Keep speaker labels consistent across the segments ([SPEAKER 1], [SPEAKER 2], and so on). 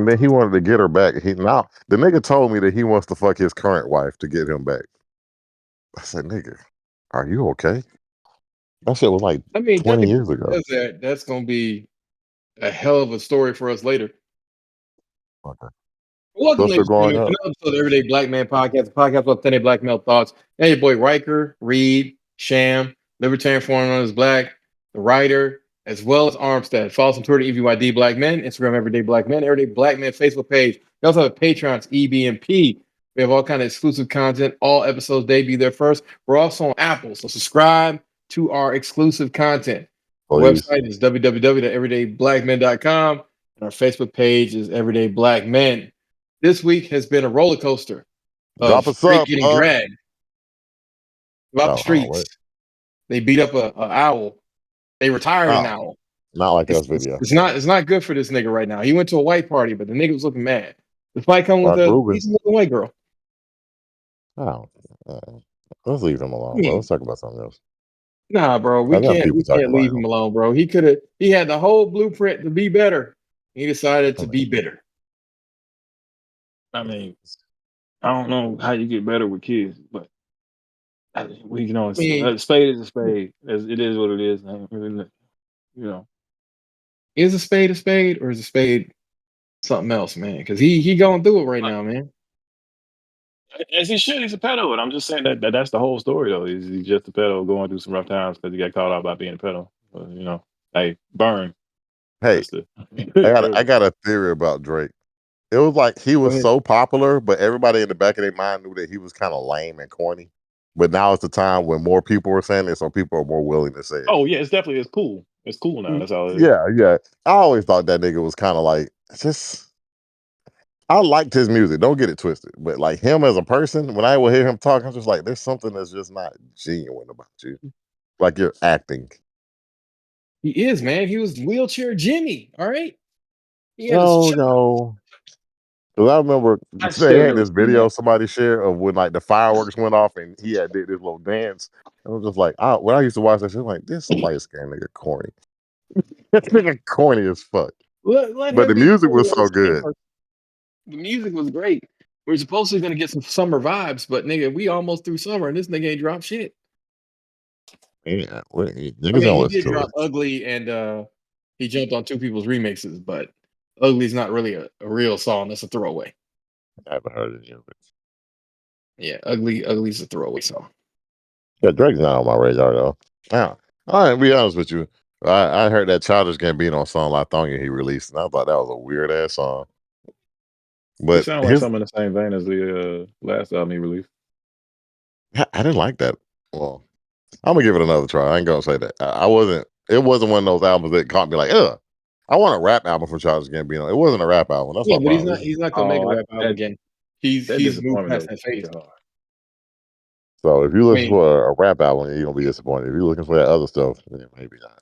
[SPEAKER 1] then he wanted to get her back. Now the nigga told me that he wants to fuck his current wife to get him back. I said, nigga, are you okay? That shit was like
[SPEAKER 2] I mean,
[SPEAKER 1] 20
[SPEAKER 2] judging
[SPEAKER 1] years
[SPEAKER 2] from
[SPEAKER 1] ago.
[SPEAKER 2] does that, that's gonna be a hell of a story for us later.
[SPEAKER 1] Okay.
[SPEAKER 2] Welcome,
[SPEAKER 1] Sister
[SPEAKER 2] ladies and
[SPEAKER 1] growing
[SPEAKER 2] gentlemen, to
[SPEAKER 1] up.
[SPEAKER 2] another episode of Everyday Black Man Podcast, a podcast about authentic black male thoughts. And your boy Riker, Reed, Sham, Libertarian Forum known as Black, the writer, as well as Armstead. Follow us on Twitter, EVYD Black Men, Instagram, Everyday Black Men, Everyday Black Men Facebook page. We also have a Patreon, it's EBMP. We have all kind of exclusive content. All episodes debut there first. We're also on Apple, so subscribe to our exclusive content. Our
[SPEAKER 1] Please.
[SPEAKER 2] website is www.everydayblackmen.com, and our Facebook page is Everyday Black Men. This week has been a roller coaster
[SPEAKER 1] Drop
[SPEAKER 2] of
[SPEAKER 1] a
[SPEAKER 2] Drake
[SPEAKER 1] sub,
[SPEAKER 2] getting dragged throughout the
[SPEAKER 1] Oh, wait.
[SPEAKER 2] streets. They beat up a owl. They retired an
[SPEAKER 1] Oh,
[SPEAKER 2] owl.
[SPEAKER 1] not like
[SPEAKER 2] It's,
[SPEAKER 1] us
[SPEAKER 2] it's,
[SPEAKER 1] video.
[SPEAKER 2] it's not it's not good for this nigga right now. He went to a white party, but the nigga was looking mad. Despite coming with
[SPEAKER 1] Mark
[SPEAKER 2] a
[SPEAKER 1] Ruben.
[SPEAKER 2] decent looking white girl.
[SPEAKER 1] Oh, let's leave him
[SPEAKER 2] I
[SPEAKER 1] alone, bro.
[SPEAKER 2] mean,
[SPEAKER 1] Let's talk about something else.
[SPEAKER 2] nah, bro. We
[SPEAKER 1] Enough
[SPEAKER 2] can't
[SPEAKER 1] people
[SPEAKER 2] we
[SPEAKER 1] talking
[SPEAKER 2] can't
[SPEAKER 1] about
[SPEAKER 2] leave
[SPEAKER 1] him.
[SPEAKER 2] him alone, bro. He had the whole blueprint to be better. He decided
[SPEAKER 1] I
[SPEAKER 2] to
[SPEAKER 1] mean,
[SPEAKER 2] be bitter.
[SPEAKER 3] I mean, I don't know how you get better with kids, but we can only
[SPEAKER 2] I mean,
[SPEAKER 3] a spade is a spade. It is what it is. I ain't really, you know.
[SPEAKER 2] is a spade or is a spade something else, man? Because he going through it right now, man.
[SPEAKER 3] As he should, he's a pedo, and I'm just saying that's the whole story, though. He's just a pedo going through some rough times because he got caught out by being a pedo. Hey, burn.
[SPEAKER 1] hey,
[SPEAKER 3] That's the.
[SPEAKER 1] I got a theory about Drake. It was like he
[SPEAKER 2] Go
[SPEAKER 1] was
[SPEAKER 2] ahead.
[SPEAKER 1] so popular, but everybody in the back of their mind knew that he was kind of lame and corny. But now it's the time when more people are saying it, so people are more willing to say it.
[SPEAKER 3] Oh yeah, it's cool. It's cool now. That's all it is.
[SPEAKER 1] Yeah. I always thought that nigga was kind of like just. I liked his music. Don't get it twisted, but like him as a person, when I would hear him talk, I'm just like, there's something that's just not genuine about you. Like you're acting.
[SPEAKER 2] He is, man. He was wheelchair Jimmy. All right. He had his
[SPEAKER 1] No,
[SPEAKER 2] chop.
[SPEAKER 1] no. Because I remember
[SPEAKER 3] I
[SPEAKER 1] they
[SPEAKER 3] still
[SPEAKER 1] had
[SPEAKER 3] never
[SPEAKER 1] this
[SPEAKER 3] seen
[SPEAKER 1] video
[SPEAKER 3] that.
[SPEAKER 1] somebody shared of when like the fireworks went off and he had did this little dance. I was just like, when I used to watch that shit, I'm like, this some light skinned nigga corny. This nigga corny as fuck.
[SPEAKER 2] Let
[SPEAKER 1] But
[SPEAKER 2] him
[SPEAKER 1] the
[SPEAKER 2] be
[SPEAKER 1] music
[SPEAKER 2] corny
[SPEAKER 1] was
[SPEAKER 2] on the
[SPEAKER 1] so
[SPEAKER 2] same
[SPEAKER 1] good.
[SPEAKER 2] person. The music was great. We're supposedly gonna get some summer vibes, but nigga, we almost through summer and this nigga ain't dropped shit.
[SPEAKER 1] Yeah,
[SPEAKER 2] I
[SPEAKER 1] niggas
[SPEAKER 2] mean,
[SPEAKER 1] don't
[SPEAKER 2] he
[SPEAKER 1] listen
[SPEAKER 2] did
[SPEAKER 1] to
[SPEAKER 2] drop
[SPEAKER 1] it.
[SPEAKER 2] Ugly and he jumped on two people's remixes, but Ugly's not really a real song. That's a throwaway.
[SPEAKER 1] I haven't heard any of it.
[SPEAKER 2] Yeah, Ugly's a throwaway song.
[SPEAKER 1] Yeah, Drake's not on my radar though. Now, I'll be honest with you. I heard that Childish Gambino song La Thonia he released, and I thought that was a weird ass song.
[SPEAKER 3] It
[SPEAKER 1] But
[SPEAKER 3] sounds like something in the same vein as the last album he released.
[SPEAKER 1] I didn't like that. Well, I'm gonna give it another try. I ain't gonna say that. I wasn't. It wasn't one of those albums that caught me like, ugh. I want a rap album from Childish Gambino. It wasn't a rap album. That's
[SPEAKER 2] Yeah,
[SPEAKER 1] my
[SPEAKER 2] but he's
[SPEAKER 1] problem.
[SPEAKER 2] not he's not gonna make a
[SPEAKER 3] Oh,
[SPEAKER 2] rap album again.
[SPEAKER 3] that
[SPEAKER 2] He's moved
[SPEAKER 3] disappointment
[SPEAKER 2] past
[SPEAKER 3] though
[SPEAKER 2] that
[SPEAKER 3] hit
[SPEAKER 2] phase.
[SPEAKER 3] you hard.
[SPEAKER 1] So if you
[SPEAKER 2] I
[SPEAKER 1] listen
[SPEAKER 2] mean,
[SPEAKER 1] for a rap album, you're gonna be disappointed. If you're looking for that other stuff, then maybe not.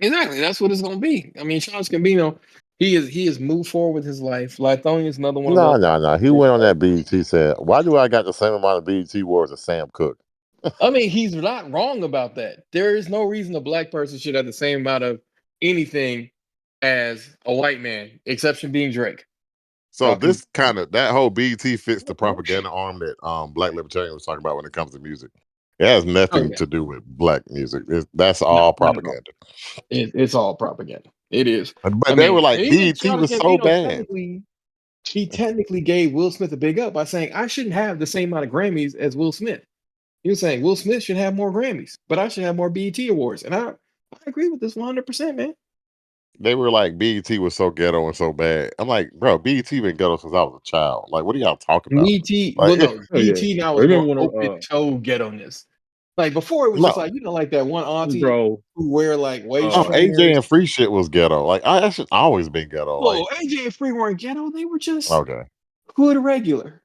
[SPEAKER 2] exactly. That's what it's gonna be. I mean, Childish Gambino, he has moved forward with his life. Lithonia is another one of those.
[SPEAKER 1] No. He went on that BET said, "Why do I got the same amount of BET awards as Sam Cooke?"
[SPEAKER 2] I mean, he's not wrong about that. There is no reason a black person should have the same amount of anything as a white man, exception being Drake.
[SPEAKER 1] So
[SPEAKER 2] Y'all can
[SPEAKER 1] this kind of that whole BET fits the propaganda arm that Black Libertarian was talking about when it comes to music. It has
[SPEAKER 2] oh
[SPEAKER 1] nothing
[SPEAKER 2] yeah,
[SPEAKER 1] to do with black music. That's
[SPEAKER 2] no,
[SPEAKER 1] all
[SPEAKER 2] not at all.
[SPEAKER 1] propaganda.
[SPEAKER 2] It's all propaganda. It is. I
[SPEAKER 1] But they were
[SPEAKER 2] mean, and
[SPEAKER 1] like,
[SPEAKER 2] even
[SPEAKER 1] BET
[SPEAKER 2] Childish
[SPEAKER 1] was so
[SPEAKER 2] Gambino
[SPEAKER 1] bad.
[SPEAKER 2] technically gave Will Smith a big up by saying I shouldn't have the same amount of Grammys as Will Smith. He was saying Will Smith should have more Grammys, but I should have more BET awards, and I agree with this 100%, man.
[SPEAKER 1] They were like, BET was so ghetto and so bad. I'm like, bro, BET been ghetto since I was a child. Like, what are y'all talking about?
[SPEAKER 2] BT, well,
[SPEAKER 1] Like,
[SPEAKER 2] no,
[SPEAKER 3] Oh yeah.
[SPEAKER 2] BT now is more
[SPEAKER 3] Remember when
[SPEAKER 2] open toe ghetto-ness. Like before, it was just
[SPEAKER 1] no.
[SPEAKER 2] like like that one auntie
[SPEAKER 3] bro
[SPEAKER 2] who wear like waist
[SPEAKER 1] AJ
[SPEAKER 2] trainers.
[SPEAKER 1] and Free shit was ghetto. Like, that shit always been ghetto.
[SPEAKER 2] Whoa,
[SPEAKER 1] Like,
[SPEAKER 2] AJ and Free weren't ghetto; they were just
[SPEAKER 1] okay,
[SPEAKER 2] hood regular.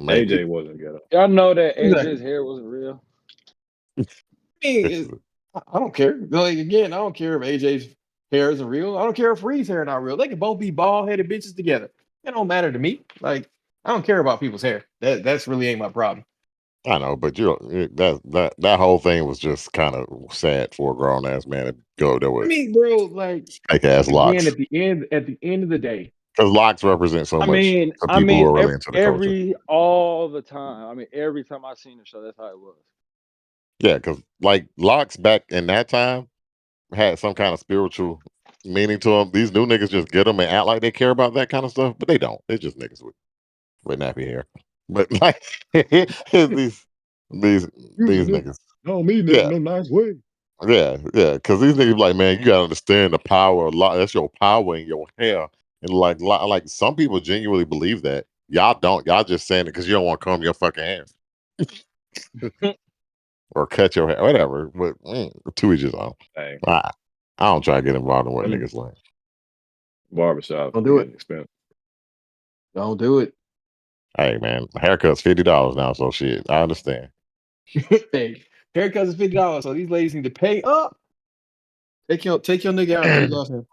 [SPEAKER 1] maybe.
[SPEAKER 3] AJ wasn't ghetto.
[SPEAKER 4] Y'all know that AJ's
[SPEAKER 2] Exactly.
[SPEAKER 4] hair wasn't real.
[SPEAKER 2] I mean, I don't care. Like again, I don't care if AJ's hair isn't real. I don't care if Free's hair not real. They can both be bald headed bitches together. It don't matter to me. Like I don't care about people's hair. That's really ain't my problem.
[SPEAKER 1] I know, but that whole thing was just kind of sad for a grown ass man to go there
[SPEAKER 2] I
[SPEAKER 1] with
[SPEAKER 2] mean, bro, like
[SPEAKER 1] fake ass
[SPEAKER 2] again,
[SPEAKER 1] locks
[SPEAKER 2] at the end of the day,
[SPEAKER 1] because locks represent so
[SPEAKER 4] I
[SPEAKER 1] much
[SPEAKER 4] mean,
[SPEAKER 1] to
[SPEAKER 4] I
[SPEAKER 1] people who
[SPEAKER 4] mean,
[SPEAKER 1] are really into the culture.
[SPEAKER 4] every all the time. I mean, every time I seen the show, that's how it was.
[SPEAKER 1] Yeah, because like locks back in that time had some kind of spiritual meaning to them. These new niggas just get them and act like they care about that kind of stuff, but they don't. They're just niggas with nappy hair. But like these these these
[SPEAKER 3] Using it.
[SPEAKER 1] niggas,
[SPEAKER 3] No, mean it
[SPEAKER 1] yeah,
[SPEAKER 3] in a nice way.
[SPEAKER 1] yeah. Because these niggas be like, man, you gotta understand the power. Of lock. That's your power in your hair, and like some people genuinely believe that. Y'all don't. Y'all just saying it because you don't want to comb your fucking hair or cut your hair, whatever. But to each his own.
[SPEAKER 3] Hey,
[SPEAKER 1] I, I don't try to get involved in what
[SPEAKER 3] them
[SPEAKER 1] niggas like.
[SPEAKER 3] barbershops
[SPEAKER 2] don't
[SPEAKER 3] be
[SPEAKER 2] do it.
[SPEAKER 3] getting expensive.
[SPEAKER 2] Don't do it.
[SPEAKER 1] Hey man, haircut's $50 now, so shit. I understand.
[SPEAKER 2] Hey, haircuts is $50, so these ladies need to pay up. Take your nigga out and take off him.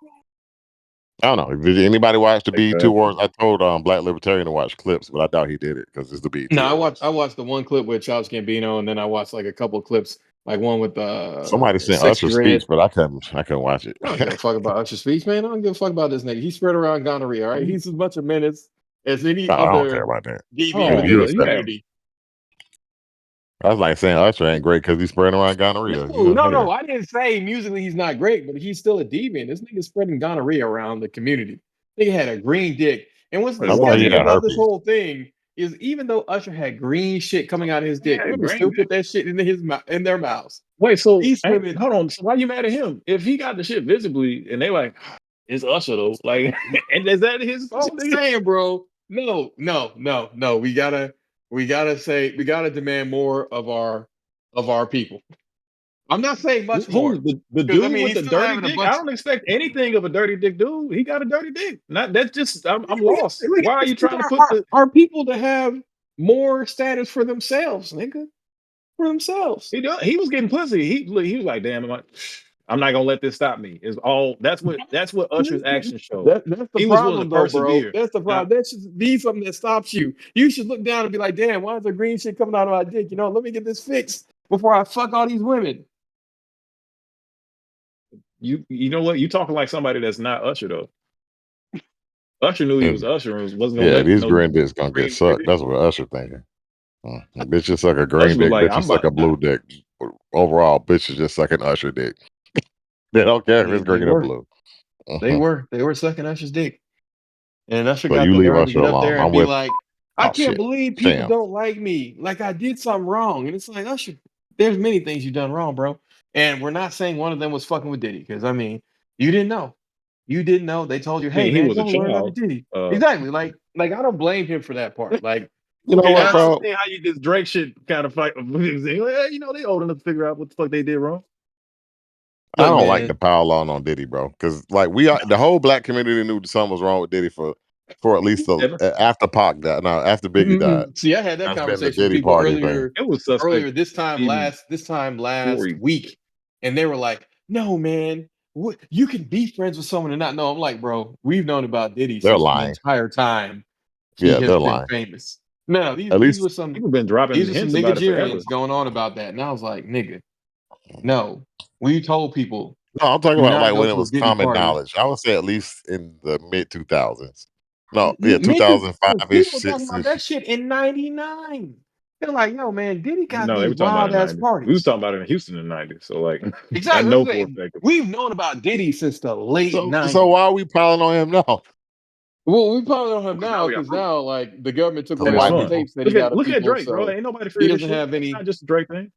[SPEAKER 1] I don't know. Did anybody watch the
[SPEAKER 3] Like
[SPEAKER 1] BET
[SPEAKER 3] that.
[SPEAKER 1] Awards? I told Black Libertarian to watch clips, but I doubt he did it because it's the BET
[SPEAKER 2] No, I watched
[SPEAKER 1] Awards.
[SPEAKER 2] I watched the one clip with Charles Gambino, and then I watched like a couple of clips, like one with
[SPEAKER 1] Somebody sent
[SPEAKER 2] Sexy
[SPEAKER 1] Usher's
[SPEAKER 2] Red.
[SPEAKER 1] speech, but I couldn't watch it.
[SPEAKER 2] I don't give a fuck about Usher's speech, man. I don't give a fuck about this nigga. He spread around gonorrhea, all right? He's as much a menace as any
[SPEAKER 1] No, I don't care
[SPEAKER 2] other
[SPEAKER 1] about that.
[SPEAKER 2] deviant
[SPEAKER 3] Oh,
[SPEAKER 1] You,
[SPEAKER 2] within
[SPEAKER 1] you
[SPEAKER 2] his
[SPEAKER 3] he
[SPEAKER 1] upset.
[SPEAKER 3] had
[SPEAKER 2] community.
[SPEAKER 1] I was like saying Usher ain't great because he's spreading around gonorrhea.
[SPEAKER 2] No,
[SPEAKER 1] You a
[SPEAKER 2] no, no.
[SPEAKER 1] hater.
[SPEAKER 2] I didn't say musically he's not great, but he's still a deviant. This nigga spreading gonorrhea around the community. Nigga had a green dick. And what's
[SPEAKER 3] what it
[SPEAKER 1] I
[SPEAKER 3] was.
[SPEAKER 1] thought
[SPEAKER 3] He
[SPEAKER 1] he
[SPEAKER 2] disgusting
[SPEAKER 1] had
[SPEAKER 3] had
[SPEAKER 2] about this
[SPEAKER 1] herpes.
[SPEAKER 2] whole thing is even though Usher had green shit coming out of his
[SPEAKER 3] he
[SPEAKER 2] dick,
[SPEAKER 3] had
[SPEAKER 2] women
[SPEAKER 3] green
[SPEAKER 2] still
[SPEAKER 3] dick.
[SPEAKER 2] put that shit into his mouth, in their mouths.
[SPEAKER 3] Wait, so
[SPEAKER 2] These women,
[SPEAKER 3] hold on. So why you mad at him? If he got the shit visibly and they like it's Usher though, like and is that his
[SPEAKER 2] I'm
[SPEAKER 3] fault,
[SPEAKER 2] just
[SPEAKER 3] nigga?
[SPEAKER 2] saying, bro. No, no, no, no. We gotta demand more of our people. I'm not saying much
[SPEAKER 3] Who's
[SPEAKER 2] more
[SPEAKER 3] the
[SPEAKER 2] because I
[SPEAKER 3] dude
[SPEAKER 2] mean
[SPEAKER 3] with
[SPEAKER 2] he's
[SPEAKER 3] the
[SPEAKER 2] still
[SPEAKER 3] dirty
[SPEAKER 2] having a
[SPEAKER 3] dick? I
[SPEAKER 2] bunch.
[SPEAKER 3] don't expect anything of a dirty dick dude. He got a dirty dick. Not that's just I'm
[SPEAKER 2] We
[SPEAKER 3] lost.
[SPEAKER 2] we
[SPEAKER 3] Why are
[SPEAKER 2] gotta
[SPEAKER 3] you
[SPEAKER 2] expect
[SPEAKER 3] trying to put the
[SPEAKER 2] our people to have more status for themselves, nigga. For themselves.
[SPEAKER 3] he was getting pussy. He was like, damn, I'm not gonna let this stop me. Is all that's what Usher's actions show.
[SPEAKER 2] That's the
[SPEAKER 3] He was willing to
[SPEAKER 2] problem, though, bro.
[SPEAKER 3] persevere.
[SPEAKER 2] That's the
[SPEAKER 3] Now,
[SPEAKER 2] problem. That should be something that stops you. You should look down and be like, "Damn, why is there green shit coming out of my dick? You know, let me get this fixed before I fuck all these women."
[SPEAKER 3] you know what? You talking like somebody that's not Usher though. Usher knew he was
[SPEAKER 1] And
[SPEAKER 3] Usher and wasn't gonna
[SPEAKER 1] yeah,
[SPEAKER 3] let
[SPEAKER 1] these
[SPEAKER 3] no
[SPEAKER 1] green dicks gonna get
[SPEAKER 3] green boy
[SPEAKER 1] sucked.
[SPEAKER 3] dick.
[SPEAKER 1] That's what Usher thinking. Bitches suck a green
[SPEAKER 3] Usher was
[SPEAKER 1] dick.
[SPEAKER 3] like, I'm
[SPEAKER 1] Bitches suck
[SPEAKER 3] about
[SPEAKER 1] a blue dick. Overall, bitches just suck an Usher dick. They don't care if
[SPEAKER 2] They
[SPEAKER 1] it's
[SPEAKER 2] they
[SPEAKER 1] green or
[SPEAKER 2] were
[SPEAKER 1] blue.
[SPEAKER 2] they
[SPEAKER 1] Mhm.
[SPEAKER 2] were they were sucking Usher's dick, and Usher
[SPEAKER 1] So
[SPEAKER 2] got
[SPEAKER 1] you
[SPEAKER 2] the
[SPEAKER 1] leave
[SPEAKER 2] nerve to
[SPEAKER 1] Usher
[SPEAKER 2] get up
[SPEAKER 1] alone.
[SPEAKER 2] there and
[SPEAKER 1] I'm
[SPEAKER 2] be
[SPEAKER 1] with.
[SPEAKER 2] like, "I
[SPEAKER 1] Oh
[SPEAKER 2] can't
[SPEAKER 1] shit,
[SPEAKER 2] believe people
[SPEAKER 1] Sham.
[SPEAKER 2] don't like me. Like I did something wrong." And it's like, Usher, there's many things you've done wrong, bro. And we're not saying one of them was fucking with Diddy, because I mean, you didn't know. You didn't know. They told you,
[SPEAKER 3] I
[SPEAKER 2] "Hey,
[SPEAKER 3] mean, he
[SPEAKER 2] man,
[SPEAKER 3] was a
[SPEAKER 2] go learn under
[SPEAKER 3] child.
[SPEAKER 2] Diddy."
[SPEAKER 3] Uh,
[SPEAKER 2] Exactly. Like I don't blame him for that part. Like,
[SPEAKER 1] You know
[SPEAKER 2] okay,
[SPEAKER 3] and
[SPEAKER 1] what,
[SPEAKER 3] I
[SPEAKER 2] that's
[SPEAKER 1] bro?
[SPEAKER 3] understand how you this Drake shit kind of fight. They old enough to figure out what the fuck they did wrong.
[SPEAKER 1] I
[SPEAKER 2] look,
[SPEAKER 1] don't like
[SPEAKER 2] man.
[SPEAKER 1] the pile on Diddy, bro. Because like the whole black community knew something was wrong with Diddy for at least
[SPEAKER 3] Never.
[SPEAKER 1] after Pac died. No, after Biggie died.
[SPEAKER 2] See, I had that
[SPEAKER 1] That's been the
[SPEAKER 2] conversation with
[SPEAKER 1] Diddy
[SPEAKER 2] people
[SPEAKER 1] party thing.
[SPEAKER 2] earlier,
[SPEAKER 3] It was suspect
[SPEAKER 2] earlier this time
[SPEAKER 3] even
[SPEAKER 2] last this time
[SPEAKER 3] before
[SPEAKER 2] last
[SPEAKER 3] he.
[SPEAKER 2] week, and they were like, "No, man, you can be friends with someone and not know." I'm like, bro, we've known about Diddy
[SPEAKER 1] They're
[SPEAKER 2] since the
[SPEAKER 1] lying.
[SPEAKER 2] entire time he
[SPEAKER 1] Yeah,
[SPEAKER 2] has
[SPEAKER 1] they're
[SPEAKER 2] been
[SPEAKER 1] lying.
[SPEAKER 2] famous. No, these
[SPEAKER 1] At
[SPEAKER 2] these
[SPEAKER 1] least
[SPEAKER 2] were some
[SPEAKER 3] People been dropping
[SPEAKER 2] these are some
[SPEAKER 3] hints about it forever.
[SPEAKER 2] Nigerians going on about that, and I was like, nigga, no, we told people
[SPEAKER 1] no, I'm talking
[SPEAKER 2] do
[SPEAKER 1] about
[SPEAKER 2] not
[SPEAKER 1] like
[SPEAKER 2] go
[SPEAKER 1] when it
[SPEAKER 2] to a
[SPEAKER 1] was
[SPEAKER 2] Diddy
[SPEAKER 1] common
[SPEAKER 2] party.
[SPEAKER 1] knowledge. I would say at least in the mid 2000s. No, yeah,
[SPEAKER 2] Mid to no,
[SPEAKER 1] 2005 ish,
[SPEAKER 2] people were talking
[SPEAKER 1] six
[SPEAKER 2] about
[SPEAKER 1] ish.
[SPEAKER 2] that shit in '99. They're like, yo, man, Diddy got
[SPEAKER 3] No, they
[SPEAKER 2] these
[SPEAKER 3] were talking about
[SPEAKER 2] wild
[SPEAKER 3] it in the
[SPEAKER 2] ass
[SPEAKER 3] 90s. We was
[SPEAKER 2] parties.
[SPEAKER 3] talking about it in Houston in the 90s. So like, I
[SPEAKER 2] Exactly. That's
[SPEAKER 3] know
[SPEAKER 2] what I'm
[SPEAKER 3] for a
[SPEAKER 2] saying.
[SPEAKER 3] fact.
[SPEAKER 2] We've known about Diddy since the late
[SPEAKER 1] So
[SPEAKER 2] '90s.
[SPEAKER 1] why are we piling on him now?
[SPEAKER 2] Well, we probably on him
[SPEAKER 3] Because now
[SPEAKER 2] now
[SPEAKER 3] we got
[SPEAKER 2] because
[SPEAKER 3] proof,
[SPEAKER 2] now, like, the government took
[SPEAKER 1] Because
[SPEAKER 3] and
[SPEAKER 2] away
[SPEAKER 3] it's
[SPEAKER 2] all
[SPEAKER 1] white
[SPEAKER 2] the
[SPEAKER 3] fun.
[SPEAKER 1] people.
[SPEAKER 2] tapes that he got of
[SPEAKER 3] Look at
[SPEAKER 2] people,
[SPEAKER 3] Drake, bro.
[SPEAKER 2] so
[SPEAKER 3] Ain't nobody
[SPEAKER 2] he
[SPEAKER 3] fear this
[SPEAKER 2] doesn't
[SPEAKER 3] shit.
[SPEAKER 2] have
[SPEAKER 3] It's
[SPEAKER 2] any.
[SPEAKER 3] not just a Drake thing.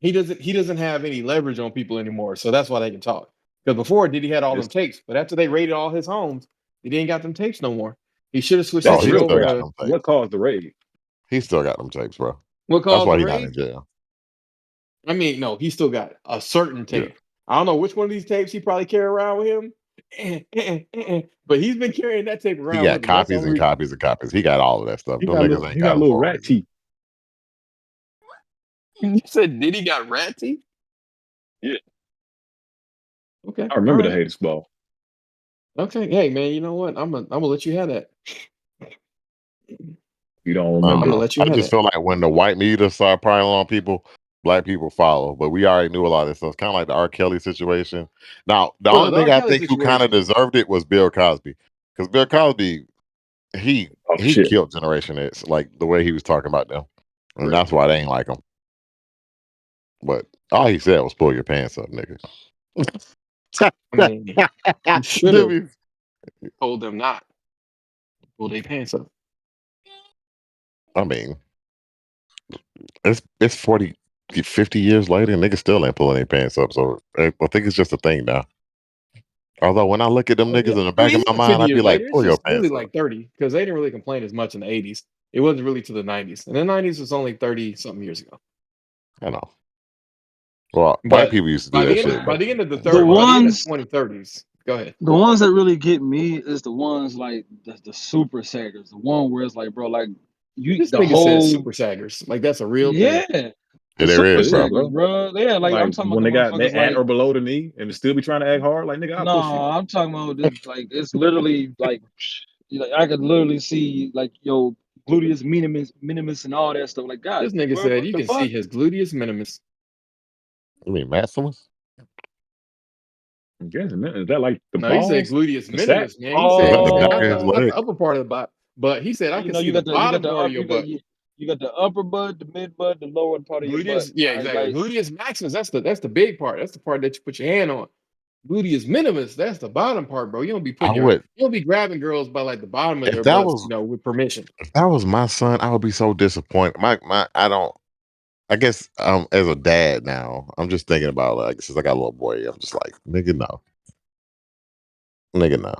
[SPEAKER 2] He doesn't have any leverage on people anymore. So that's why they can talk. Because before Diddy had all them
[SPEAKER 3] It's
[SPEAKER 2] tapes, but after they raided all his homes, he didn't got them tapes no more. He should have switched that
[SPEAKER 1] Oh,
[SPEAKER 3] that's
[SPEAKER 2] shit
[SPEAKER 1] he
[SPEAKER 3] real
[SPEAKER 1] still
[SPEAKER 2] over
[SPEAKER 1] got
[SPEAKER 2] to
[SPEAKER 1] them
[SPEAKER 3] what
[SPEAKER 1] tapes.
[SPEAKER 3] caused the raid.
[SPEAKER 1] He still got them tapes, bro.
[SPEAKER 2] what
[SPEAKER 1] That's
[SPEAKER 2] caused
[SPEAKER 1] why
[SPEAKER 2] the
[SPEAKER 1] he not in
[SPEAKER 2] raid.
[SPEAKER 1] jail.
[SPEAKER 2] I mean, no, he still got a certain
[SPEAKER 1] Yeah.
[SPEAKER 2] tape. I don't know which one of these tapes he probably carry around with him, but he's been carrying that tape
[SPEAKER 1] He
[SPEAKER 2] around
[SPEAKER 1] got
[SPEAKER 2] with him. That's the
[SPEAKER 1] copies
[SPEAKER 2] only
[SPEAKER 1] and
[SPEAKER 2] reason.
[SPEAKER 1] copies and copies. He got all of that stuff. Them niggas ain't
[SPEAKER 3] He
[SPEAKER 1] got
[SPEAKER 3] got
[SPEAKER 1] them
[SPEAKER 3] little
[SPEAKER 1] for a
[SPEAKER 3] rat
[SPEAKER 1] reason.
[SPEAKER 3] teeth.
[SPEAKER 2] You said Diddy got rat teeth?
[SPEAKER 3] Yeah,
[SPEAKER 2] Okay,
[SPEAKER 3] I
[SPEAKER 2] all
[SPEAKER 3] remember the
[SPEAKER 2] right,
[SPEAKER 3] haters ball.
[SPEAKER 2] okay. Hey, man, you know what? I'm gonna let you have that.
[SPEAKER 3] You don't
[SPEAKER 1] I
[SPEAKER 2] I'm
[SPEAKER 1] don't
[SPEAKER 3] remember
[SPEAKER 2] gonna
[SPEAKER 3] it.
[SPEAKER 1] know.
[SPEAKER 2] let you
[SPEAKER 1] I
[SPEAKER 2] have
[SPEAKER 1] just
[SPEAKER 2] that.
[SPEAKER 1] feel like when the white media start piling on people, black people follow. But we already knew a lot of this stuff. It's kind of like the R. Kelly situation. Now, the
[SPEAKER 2] Well, no,
[SPEAKER 1] only
[SPEAKER 2] the
[SPEAKER 1] thing
[SPEAKER 2] R.
[SPEAKER 1] I
[SPEAKER 2] Kelly
[SPEAKER 1] think who kind of
[SPEAKER 2] situation.
[SPEAKER 1] deserved it was Bill Cosby, because Bill Cosby he
[SPEAKER 3] Oh
[SPEAKER 1] he
[SPEAKER 3] shit.
[SPEAKER 1] killed Generation X, like the way he was talking about them, and
[SPEAKER 2] Right.
[SPEAKER 1] that's why they ain't like him. But all he said was pull your pants up, nigga.
[SPEAKER 2] I mean, you should have
[SPEAKER 1] Dude,
[SPEAKER 2] told them not to pull their pants up.
[SPEAKER 1] I mean, it's 40, 50 years later, and niggas still ain't pulling their pants up. So I think it's just a thing now. Although when I look at them
[SPEAKER 2] Oh
[SPEAKER 1] niggas
[SPEAKER 2] yeah.
[SPEAKER 1] in the
[SPEAKER 2] I
[SPEAKER 1] back
[SPEAKER 2] mean,
[SPEAKER 1] of
[SPEAKER 2] it's
[SPEAKER 1] my
[SPEAKER 2] not
[SPEAKER 1] mind,
[SPEAKER 2] 50
[SPEAKER 1] I'd be
[SPEAKER 2] years
[SPEAKER 1] like,
[SPEAKER 2] later. It's
[SPEAKER 1] pull your
[SPEAKER 2] just really
[SPEAKER 1] pants up.
[SPEAKER 2] like 30 because they didn't really complain as much in the 80s. It wasn't really to the 90s, and the 90s was only 30 something years ago.
[SPEAKER 1] I know. Well, white
[SPEAKER 2] But
[SPEAKER 1] people used to do that shit,
[SPEAKER 2] by
[SPEAKER 1] but
[SPEAKER 2] the end of
[SPEAKER 4] The
[SPEAKER 2] by the end of
[SPEAKER 4] ones
[SPEAKER 2] 2030s, go ahead.
[SPEAKER 4] the ones that really get me is the ones like the super saggers. The one where it's like, bro, like you
[SPEAKER 2] This
[SPEAKER 4] the
[SPEAKER 2] nigga says
[SPEAKER 4] whole
[SPEAKER 2] super saggers. Like that's a real thing.
[SPEAKER 4] yeah.
[SPEAKER 1] yeah,
[SPEAKER 4] The
[SPEAKER 1] there
[SPEAKER 4] super
[SPEAKER 3] It
[SPEAKER 1] is,
[SPEAKER 3] is,
[SPEAKER 1] bro.
[SPEAKER 4] saggers,
[SPEAKER 3] bro.
[SPEAKER 4] bro. Yeah, like I'm
[SPEAKER 3] Like
[SPEAKER 4] talking about
[SPEAKER 3] when
[SPEAKER 4] the
[SPEAKER 3] they got
[SPEAKER 4] motherfuckers
[SPEAKER 3] their at
[SPEAKER 4] like
[SPEAKER 3] or below the knee and still be trying to act hard, like nigga, I'll
[SPEAKER 4] no,
[SPEAKER 3] push you.
[SPEAKER 4] I'm talking about this like it's literally like I could literally see like yo gluteus minimus and all that stuff. Like God,
[SPEAKER 2] This nigga
[SPEAKER 4] bro,
[SPEAKER 2] said
[SPEAKER 4] what
[SPEAKER 2] you
[SPEAKER 4] the
[SPEAKER 2] can see
[SPEAKER 4] fuck?
[SPEAKER 2] his gluteus minimus.
[SPEAKER 1] You mean Maximus?
[SPEAKER 3] I guess is that like the
[SPEAKER 2] No, he said
[SPEAKER 3] balls,
[SPEAKER 2] gluteus
[SPEAKER 3] the sack?
[SPEAKER 2] minimus, man.
[SPEAKER 1] Is that
[SPEAKER 2] He
[SPEAKER 1] the
[SPEAKER 2] said
[SPEAKER 1] back
[SPEAKER 2] not
[SPEAKER 1] of his
[SPEAKER 2] not
[SPEAKER 4] Oh,
[SPEAKER 2] the
[SPEAKER 1] leg?
[SPEAKER 2] upper part of the butt, but he said I
[SPEAKER 4] you
[SPEAKER 2] can
[SPEAKER 4] know
[SPEAKER 2] see
[SPEAKER 4] you
[SPEAKER 2] the
[SPEAKER 4] got
[SPEAKER 2] bottom
[SPEAKER 4] the
[SPEAKER 2] part of
[SPEAKER 4] up
[SPEAKER 2] your butt.
[SPEAKER 4] you got the upper butt, the mid butt, the lower part of your butt.
[SPEAKER 2] Gluteus, yeah,
[SPEAKER 4] All right,
[SPEAKER 2] exactly.
[SPEAKER 4] like
[SPEAKER 2] Gluteus maximus, that's the big part. That's the part that you put your hand on. Gluteus minimus, that's the bottom part, bro.
[SPEAKER 1] I
[SPEAKER 2] You
[SPEAKER 1] would
[SPEAKER 2] don't be grabbing girls by like the bottom of
[SPEAKER 1] if
[SPEAKER 2] their
[SPEAKER 1] that
[SPEAKER 2] butts,
[SPEAKER 1] was
[SPEAKER 2] with permission.
[SPEAKER 1] if that was my son, I would be so disappointed. My I don't. I guess as a dad now, I'm just thinking about like since I got a little boy, I'm just like nigga no, nigga no.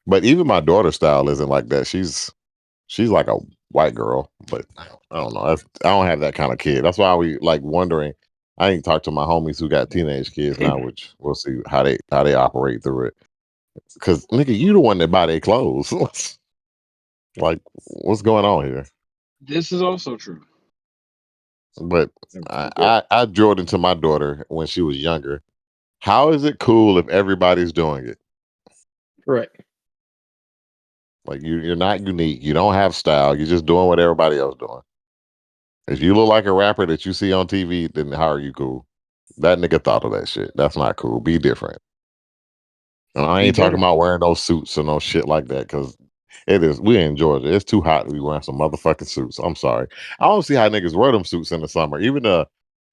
[SPEAKER 1] But even my daughter's style isn't like that. She's like a white girl, but I don't know. I don't have that kind of kid. That's why we like wondering. I ain't talked to my homies who got teenage kids now, which we'll see how they operate through it. Because nigga, you the one that buy their clothes. Like, what's going on here?
[SPEAKER 4] this is also true.
[SPEAKER 1] But
[SPEAKER 3] But
[SPEAKER 1] I drilled into my daughter when she was younger. How is it cool if everybody's doing it?
[SPEAKER 2] Correct.
[SPEAKER 1] Like you're not unique. You don't have style. You're just doing what everybody else doing. If you look like a rapper that you see on TV, then how are you cool? That nigga thought of that shit. That's not cool. Be different. And I
[SPEAKER 3] be
[SPEAKER 1] ain't talking
[SPEAKER 3] better.
[SPEAKER 1] about wearing no suits or no shit like that because it is. We in Georgia. It's too hot to be wearing some motherfucking suits. I'm sorry. I don't see how niggas wear them suits in the summer. Even the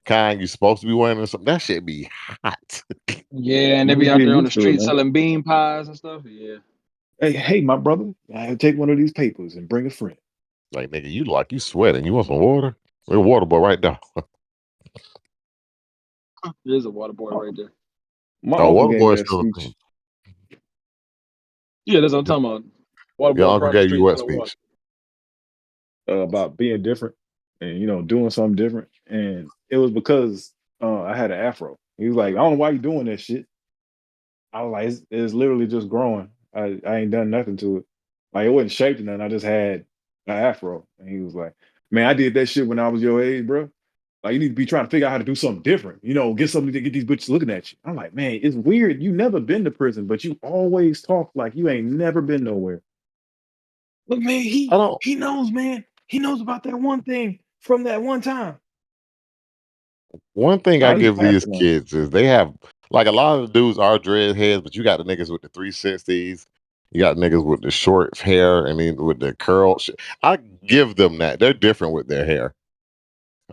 [SPEAKER 1] kind you supposed to be wearing, that shit be hot.
[SPEAKER 4] Yeah, and they be
[SPEAKER 3] Niggas
[SPEAKER 4] out
[SPEAKER 3] get
[SPEAKER 4] there on the
[SPEAKER 3] used to it,
[SPEAKER 4] street
[SPEAKER 3] man.
[SPEAKER 4] selling bean pies and stuff. Yeah.
[SPEAKER 3] Hey, my brother, I take one of these papers and bring a friend.
[SPEAKER 1] Like nigga, you sweating. You want some water? There's water boy right there.
[SPEAKER 4] There's a water boy
[SPEAKER 3] My,
[SPEAKER 4] right there.
[SPEAKER 3] my
[SPEAKER 1] Oh,
[SPEAKER 3] uncle
[SPEAKER 1] water
[SPEAKER 3] gave me
[SPEAKER 1] boy is
[SPEAKER 3] that
[SPEAKER 1] still a thing.
[SPEAKER 3] speech
[SPEAKER 4] Yeah, that's what I'm talking about. Water
[SPEAKER 1] Your
[SPEAKER 4] boy
[SPEAKER 1] uncle
[SPEAKER 4] across the
[SPEAKER 1] gave you
[SPEAKER 4] street
[SPEAKER 1] what
[SPEAKER 4] selling water.
[SPEAKER 1] speech?
[SPEAKER 3] about being different and doing something different, and it was because I had an afro. He was like, I don't know why you doing that shit. I was like, it's literally just growing. I ain't done nothing to it. Like it wasn't shaped or nothing. I just had an afro. And he was like, man, I did that shit when I was your age, bro. Like you need to be trying to figure out how to do something different. Get something to get these bitches looking at you. I'm like, man, it's weird. You never been to prison, but you always talk like you ain't never been nowhere.
[SPEAKER 2] Look, man,
[SPEAKER 1] I don't.
[SPEAKER 2] he knows, man. He knows about that one thing from that one time.
[SPEAKER 1] One thing I
[SPEAKER 3] No, he's
[SPEAKER 1] give these
[SPEAKER 3] passing on.
[SPEAKER 1] kids is they have like a lot of the dudes are dreadheads, but you got the niggas with the 360s. You got niggas with the short hair and then with the curl. I give them that. They're different with their hair.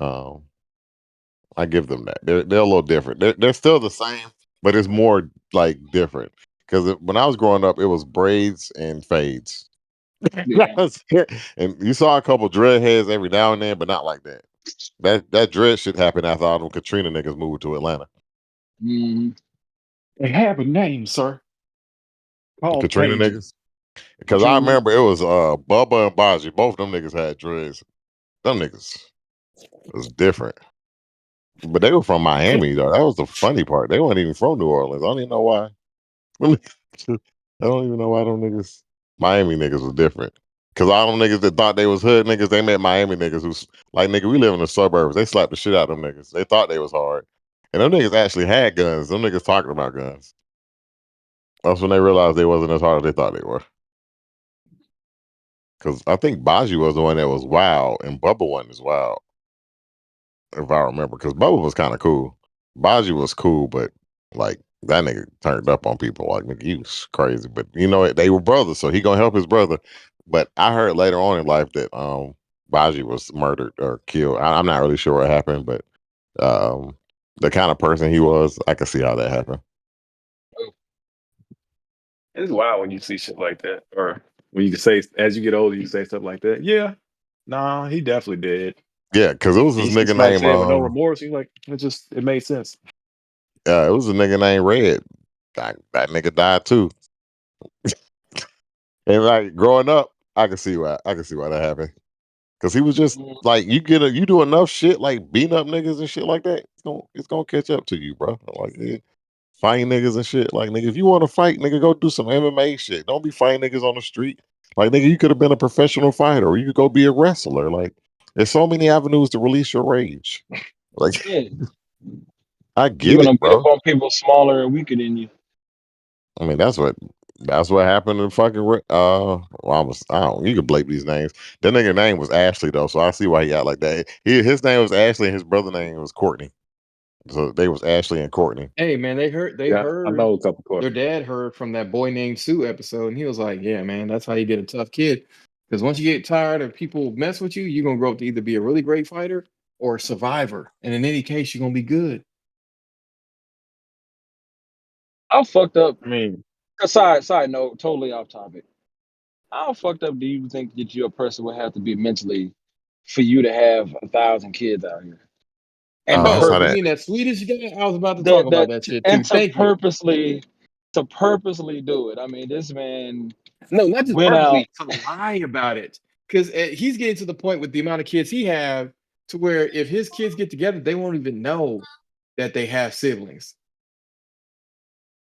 [SPEAKER 1] Um, I give them that. They're a little different. They're still the same, but it's more like different. Because when I was growing up, it was braids and fades. That
[SPEAKER 4] Yeah.
[SPEAKER 1] was it. And you saw a couple dreadheads every now and then, but not like that. That dread shit happened after all them Katrina niggas moved to Atlanta.
[SPEAKER 4] Mm-hmm.
[SPEAKER 3] They have a name, sir.
[SPEAKER 1] The
[SPEAKER 3] Called
[SPEAKER 1] Katrina
[SPEAKER 3] Pager.
[SPEAKER 1] niggas. Because I
[SPEAKER 4] Katrina.
[SPEAKER 1] remember it was Bubba and Baji. Both them niggas had dreads. Them niggas was different. But they were from Miami though. That was the funny part. They weren't even from New Orleans. I don't even know why. I don't even know why them niggas Miami niggas was different. Cause all them niggas that thought they was hood niggas, they met Miami niggas who's like nigga, we live in the suburbs. They slapped the shit out of them niggas. They thought they was hard. And them niggas actually had guns. Them niggas talking about guns. That's when they realized they wasn't as hard as they thought they were. Because I think Baji was the one that was wild, and Bubba one is wild, if I remember. Because Bubba was kind of cool. Baji was cool, but like that nigga turned up on people. Like nigga, he was crazy. But you know they were brothers, so he gonna help his brother. But I heard later on in life that Baji was murdered or killed. I'm not really sure what happened, but um, the kind of person he was, I could see how that happened.
[SPEAKER 3] It's wild when you see shit like that, or when you say as you get older, you say stuff like that. Yeah, nah, he definitely did.
[SPEAKER 1] Yeah, because it was
[SPEAKER 3] And
[SPEAKER 1] this
[SPEAKER 3] you see
[SPEAKER 1] nigga
[SPEAKER 3] somebody
[SPEAKER 1] named
[SPEAKER 3] say it with no remorse. You like it made sense.
[SPEAKER 1] it was a nigga named Red. That nigga died too. And like growing up, I can see why that happened. Cause he was just
[SPEAKER 4] Mhm.
[SPEAKER 1] like you do enough shit like beating up niggas and shit like that, it's gonna catch up to you, bro. Like fighting niggas and shit. Like nigga, if you want to fight, nigga, go do some MMA shit. Don't be fighting niggas on the street. Like nigga, you could have been a professional fighter, or you could go be a wrestler. Like there's so many avenues to release your rage. Like
[SPEAKER 4] Yeah,
[SPEAKER 1] I
[SPEAKER 4] you're
[SPEAKER 1] get
[SPEAKER 4] gonna
[SPEAKER 1] it,
[SPEAKER 4] beat up
[SPEAKER 1] bro.
[SPEAKER 4] on people smaller and weaker than you.
[SPEAKER 1] I mean, that's what happened in fucking. Well, I don't. You can blame these names. That nigga name was Ashley though, so I see why he got like that. His name was Ashley, and his brother name was Courtney. So they was Ashley and Courtney.
[SPEAKER 2] Hey man, they
[SPEAKER 3] Yeah, I
[SPEAKER 2] heard
[SPEAKER 3] know a couple
[SPEAKER 2] their
[SPEAKER 3] Courtney.
[SPEAKER 2] dad heard from that Boy Named Sue episode, and he was like, "Yeah, man, that's how you get a tough kid. Because once you get tired of people mess with you, you're gonna grow up to either be a really great fighter or a survivor. And in any case, you're gonna be good."
[SPEAKER 4] How fucked up?
[SPEAKER 3] I mean,
[SPEAKER 4] Side note, totally off topic. How fucked up do you think that your person would have to be mentally for you to have 1,000 kids out here and
[SPEAKER 1] That's
[SPEAKER 2] Oh,
[SPEAKER 1] how
[SPEAKER 2] you
[SPEAKER 1] that.
[SPEAKER 2] mean that Swedish guy? I was about to talk
[SPEAKER 4] that
[SPEAKER 2] about
[SPEAKER 4] that
[SPEAKER 2] that shit
[SPEAKER 4] and
[SPEAKER 2] too. Thank you.
[SPEAKER 4] to purposely do it? I mean, this man
[SPEAKER 2] No, not just
[SPEAKER 4] went out.
[SPEAKER 2] purposely to lie about it, because he's getting to the point with the amount of kids he have to where if his kids get together, they won't even know that they have siblings.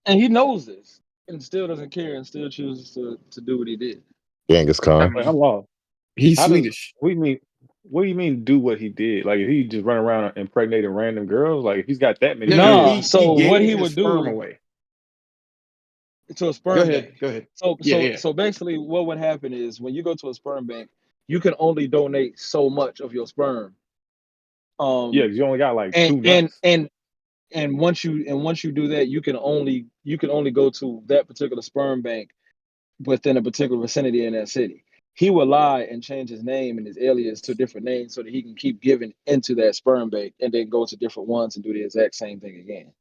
[SPEAKER 4] And he knows this and still doesn't care and still chooses to do what he did.
[SPEAKER 1] Genghis
[SPEAKER 2] I
[SPEAKER 1] Khan.
[SPEAKER 3] wait,
[SPEAKER 2] mean,
[SPEAKER 3] I'm lost.
[SPEAKER 2] he's
[SPEAKER 3] How does
[SPEAKER 2] Swedish.
[SPEAKER 3] what do you mean? What do you mean do what he did? Like if he just run around impregnating random girls, like if he's got that many
[SPEAKER 2] No,
[SPEAKER 3] kids,
[SPEAKER 4] Nah,
[SPEAKER 2] he
[SPEAKER 4] so what
[SPEAKER 2] gave
[SPEAKER 4] he
[SPEAKER 2] his
[SPEAKER 4] would
[SPEAKER 2] sperm
[SPEAKER 4] do
[SPEAKER 2] away.
[SPEAKER 4] to a
[SPEAKER 2] Go
[SPEAKER 4] sperm
[SPEAKER 2] ahead,
[SPEAKER 4] bank.
[SPEAKER 2] go ahead.
[SPEAKER 4] So
[SPEAKER 2] Yeah,
[SPEAKER 4] so
[SPEAKER 2] yeah.
[SPEAKER 4] so basically what would happen is when you go to a sperm bank, you can only donate so much of your sperm.
[SPEAKER 3] yeah,
[SPEAKER 4] Um
[SPEAKER 3] 'cause you only got like
[SPEAKER 4] and
[SPEAKER 3] two
[SPEAKER 4] and
[SPEAKER 3] nuts.
[SPEAKER 4] and and once you do that, you can only go to that particular sperm bank within a particular vicinity in that city. He will lie and change his name and his alias to different names so that he can keep giving into that sperm bank and then go to different ones and do the exact same thing again.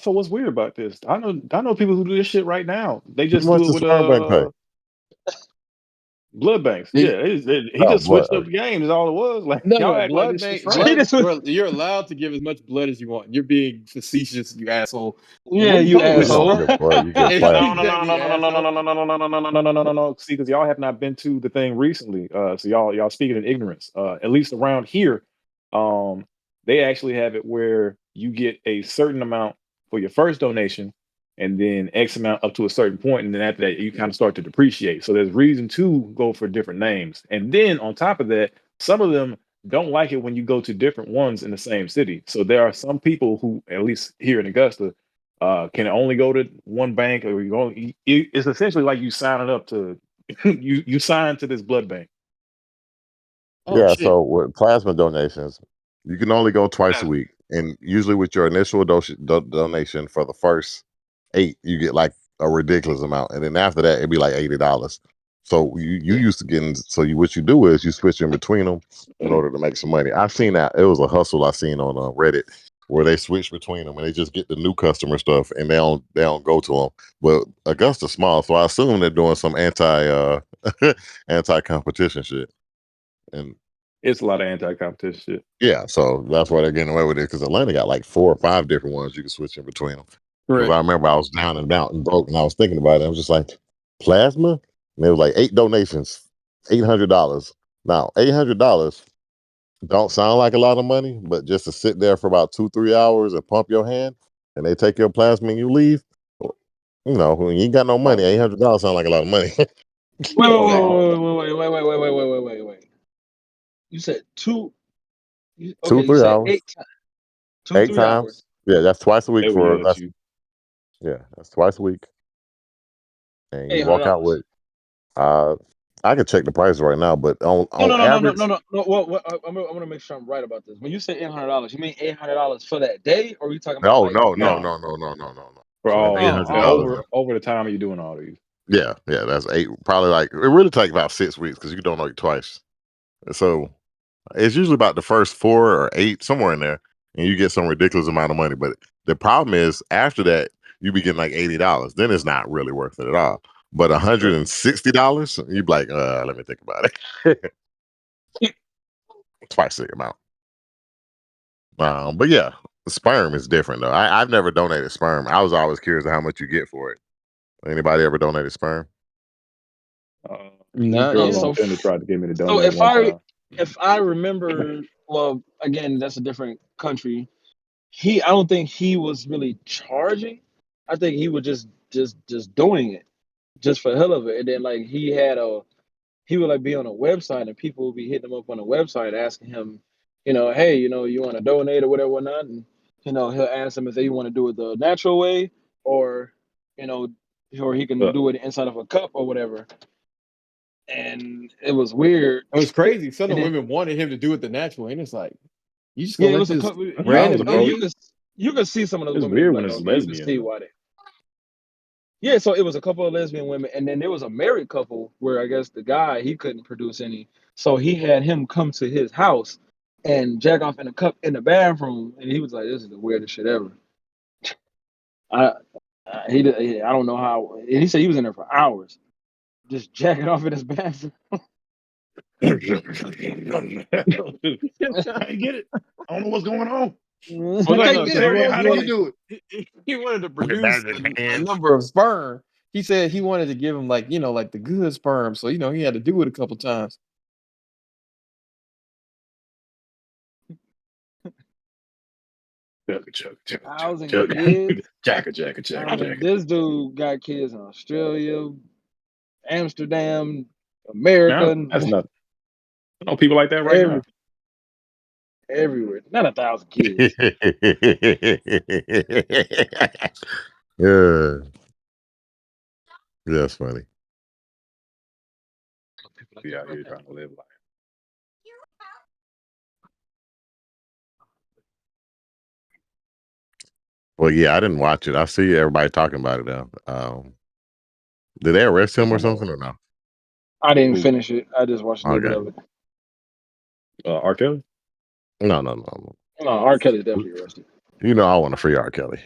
[SPEAKER 3] So what's weird about this? I know people who do this shit right now. They
[SPEAKER 1] How
[SPEAKER 3] just
[SPEAKER 1] much
[SPEAKER 3] do it
[SPEAKER 1] the
[SPEAKER 3] with
[SPEAKER 1] sperm bank pay?
[SPEAKER 3] blood banks.
[SPEAKER 2] He-
[SPEAKER 3] Yeah, he
[SPEAKER 1] Oh,
[SPEAKER 3] just switched
[SPEAKER 1] blood.
[SPEAKER 3] up the game. Is all it was. Like
[SPEAKER 2] no,
[SPEAKER 3] y'all
[SPEAKER 2] no,
[SPEAKER 3] act like
[SPEAKER 2] blood
[SPEAKER 3] this shit's
[SPEAKER 2] bank,
[SPEAKER 3] fresh.
[SPEAKER 4] He
[SPEAKER 2] blood,
[SPEAKER 4] just
[SPEAKER 2] bro. You're allowed to give as much blood as you want. You're being facetious, you asshole.
[SPEAKER 4] yeah,
[SPEAKER 2] What are you
[SPEAKER 4] you
[SPEAKER 2] talking
[SPEAKER 1] You
[SPEAKER 2] about?
[SPEAKER 1] don't
[SPEAKER 4] asshole.
[SPEAKER 1] get blood, you get
[SPEAKER 3] No, no,
[SPEAKER 1] plasma.
[SPEAKER 3] no,
[SPEAKER 2] Exactly,
[SPEAKER 3] no, no, no, no,
[SPEAKER 2] asshole.
[SPEAKER 3] no, no, no, no, no, no, no, no, no, no, no, no. See, because y'all have not been to the thing recently. So y'all speaking in ignorance. At least around here, um, they actually have it where you get a certain amount for your first donation, and then X amount up to a certain point, and then after that, you kind of start to depreciate. So there's reason to go for different names, and then on top of that, some of them don't like it when you go to different ones in the same city. So there are some people who, at least here in Augusta, can only go to one bank, or it's essentially like you signing up to you sign to this blood bank.
[SPEAKER 2] Oh
[SPEAKER 1] Yeah,
[SPEAKER 2] shit.
[SPEAKER 1] so with plasma donations, you can only go twice a
[SPEAKER 3] That's
[SPEAKER 1] week, and usually with your initial donation for the first 8, you get like a ridiculous amount, and then after that, it'd be like $80. So you used to getting so you what you do is you switch in between them in order to make some money. I've seen that it was a hustle I seen on Reddit where they switch between them and they just get the new customer stuff and they don't go to them. But Augusta's small, so I assume they're doing some anti competition shit. And
[SPEAKER 3] it's a lot of anti-competition shit.
[SPEAKER 1] yeah, so that's why they're getting away with it because Atlanta got like 4 or 5 different ones you can switch in between them. Because I
[SPEAKER 2] Correct.
[SPEAKER 1] remember I was down and out and broke, and I was thinking about it. I was just like, plasma, and it was like 8 donations, $800. Now, $800 don't sound like a lot of money, but just to sit there for about 2 3 hours and pump your hand, and they take your plasma and you leave. When you ain't got no money,
[SPEAKER 3] Like,
[SPEAKER 1] $800 sound like a lot of money.
[SPEAKER 4] Wait, wait,
[SPEAKER 3] oh no,
[SPEAKER 4] wait. You said okay,
[SPEAKER 1] two,
[SPEAKER 4] you
[SPEAKER 1] three
[SPEAKER 4] said
[SPEAKER 1] hours,
[SPEAKER 4] two,
[SPEAKER 1] eight
[SPEAKER 4] three
[SPEAKER 1] times.
[SPEAKER 4] hours.
[SPEAKER 1] Yeah, that's twice a week
[SPEAKER 3] they will
[SPEAKER 1] for
[SPEAKER 3] yell at
[SPEAKER 1] that's
[SPEAKER 3] you.
[SPEAKER 1] yeah, that's twice a week, and you
[SPEAKER 4] eight hundred
[SPEAKER 1] walk out
[SPEAKER 4] dollars.
[SPEAKER 1] with uh I can check the price right now, but on
[SPEAKER 4] No, no,
[SPEAKER 1] on
[SPEAKER 4] no, no, no,
[SPEAKER 1] average,
[SPEAKER 4] no, no, no. What? I'm gonna make sure I'm right about this. When you say $800, you mean $800 for that day, or are you talking about
[SPEAKER 1] no,
[SPEAKER 4] like
[SPEAKER 1] no, no,
[SPEAKER 3] No,
[SPEAKER 1] no, no, no, no, no, no.
[SPEAKER 3] for
[SPEAKER 1] So that's eight
[SPEAKER 3] all
[SPEAKER 1] hundred
[SPEAKER 4] Oh,
[SPEAKER 1] dollars.
[SPEAKER 4] okay.
[SPEAKER 3] over the time you're doing all these.
[SPEAKER 1] Yeah, yeah, that's eight. Probably like it really take about 6 weeks because you can donate twice. So it's usually about the first 4 or 8, somewhere in there, and you get some ridiculous amount of money. But the problem is after that, you be getting like $80. Then it's not really worth it at all. But $160, you be like, let me think about it. Twice the amount. But yeah, sperm is different though. I've never donated sperm. I was always curious how much you get for it. Anybody ever donated sperm?
[SPEAKER 3] This
[SPEAKER 2] Not
[SPEAKER 4] No,
[SPEAKER 3] girl
[SPEAKER 2] yet.
[SPEAKER 3] on
[SPEAKER 4] so
[SPEAKER 3] Tinder tried to get me to
[SPEAKER 4] so
[SPEAKER 3] donate one time.
[SPEAKER 4] if I remember, well, again, that's a different country. I don't think he was really charging. I think he was just doing it just for the hell of it. And then like he would like be on a website and people would be hitting him up on a website asking him, hey, you want to donate or whatever, whatnot, and he'll ask them if they want to do it the natural way or you know, or he can
[SPEAKER 3] But
[SPEAKER 4] do it inside of a cup or whatever. And it was weird.
[SPEAKER 2] It was crazy. Some of
[SPEAKER 4] And
[SPEAKER 2] the
[SPEAKER 4] then
[SPEAKER 2] women wanted him to do it the natural way, and it's like you just
[SPEAKER 4] yeah,
[SPEAKER 2] gonna
[SPEAKER 4] it
[SPEAKER 2] let
[SPEAKER 4] was a
[SPEAKER 2] this
[SPEAKER 4] couple.
[SPEAKER 3] that's what I was
[SPEAKER 2] random
[SPEAKER 3] approached.
[SPEAKER 2] dude?
[SPEAKER 4] You could see some of those
[SPEAKER 3] It's
[SPEAKER 4] women. They be
[SPEAKER 3] weird when
[SPEAKER 4] like,
[SPEAKER 3] it's
[SPEAKER 4] okay, you can see
[SPEAKER 3] lesbian.
[SPEAKER 4] why they. Yeah, so it was a couple of lesbian women, and then there was a married couple where I guess the guy he couldn't produce any, so he had him come to his house and jack off in a cup in the bathroom, and he was like, "This is the weirdest shit ever." I I don't know how. And he said he was in there for hours, just jacking off in his bathroom.
[SPEAKER 3] I ain't get it. I don't know what's going on.
[SPEAKER 2] Well,
[SPEAKER 3] I
[SPEAKER 2] that's
[SPEAKER 3] can't
[SPEAKER 2] what I'm
[SPEAKER 3] get
[SPEAKER 2] saying.
[SPEAKER 3] it,
[SPEAKER 2] He
[SPEAKER 3] man.
[SPEAKER 2] wanted,
[SPEAKER 3] How
[SPEAKER 2] he
[SPEAKER 3] do you
[SPEAKER 2] wanted,
[SPEAKER 3] do it?
[SPEAKER 2] he wanted to
[SPEAKER 1] With
[SPEAKER 2] produce
[SPEAKER 1] magic
[SPEAKER 2] a
[SPEAKER 1] hands.
[SPEAKER 2] number of sperm. He said he wanted to give him like like the good sperm. So he had to do it a couple times.
[SPEAKER 3] Chugga, chugga,
[SPEAKER 4] Thousand
[SPEAKER 3] chugga, chugga.
[SPEAKER 4] kids.
[SPEAKER 3] Jacka, jacka, jacka, jacka.
[SPEAKER 4] This dude got kids in Australia, Amsterdam,
[SPEAKER 3] Now
[SPEAKER 4] America,
[SPEAKER 3] that's not. I know people like that right
[SPEAKER 4] every
[SPEAKER 3] now.
[SPEAKER 4] everywhere. Not 1,000 kids.
[SPEAKER 1] Yeah, that's funny.
[SPEAKER 4] People like
[SPEAKER 3] Be
[SPEAKER 4] that
[SPEAKER 3] out
[SPEAKER 4] right
[SPEAKER 3] here
[SPEAKER 4] now.
[SPEAKER 3] trying to live life.
[SPEAKER 1] Well, yeah, I didn't watch it. I see everybody talking about it now. Did they arrest him or
[SPEAKER 3] I'm
[SPEAKER 1] something or no?
[SPEAKER 4] I didn't
[SPEAKER 3] who?
[SPEAKER 4] finish it. I just watched a little bit
[SPEAKER 1] Okay.
[SPEAKER 4] of it.
[SPEAKER 3] R. Kelly?
[SPEAKER 1] No, no, no.
[SPEAKER 4] No, R. Kelly's definitely arrested.
[SPEAKER 1] I want to free R. Kelly.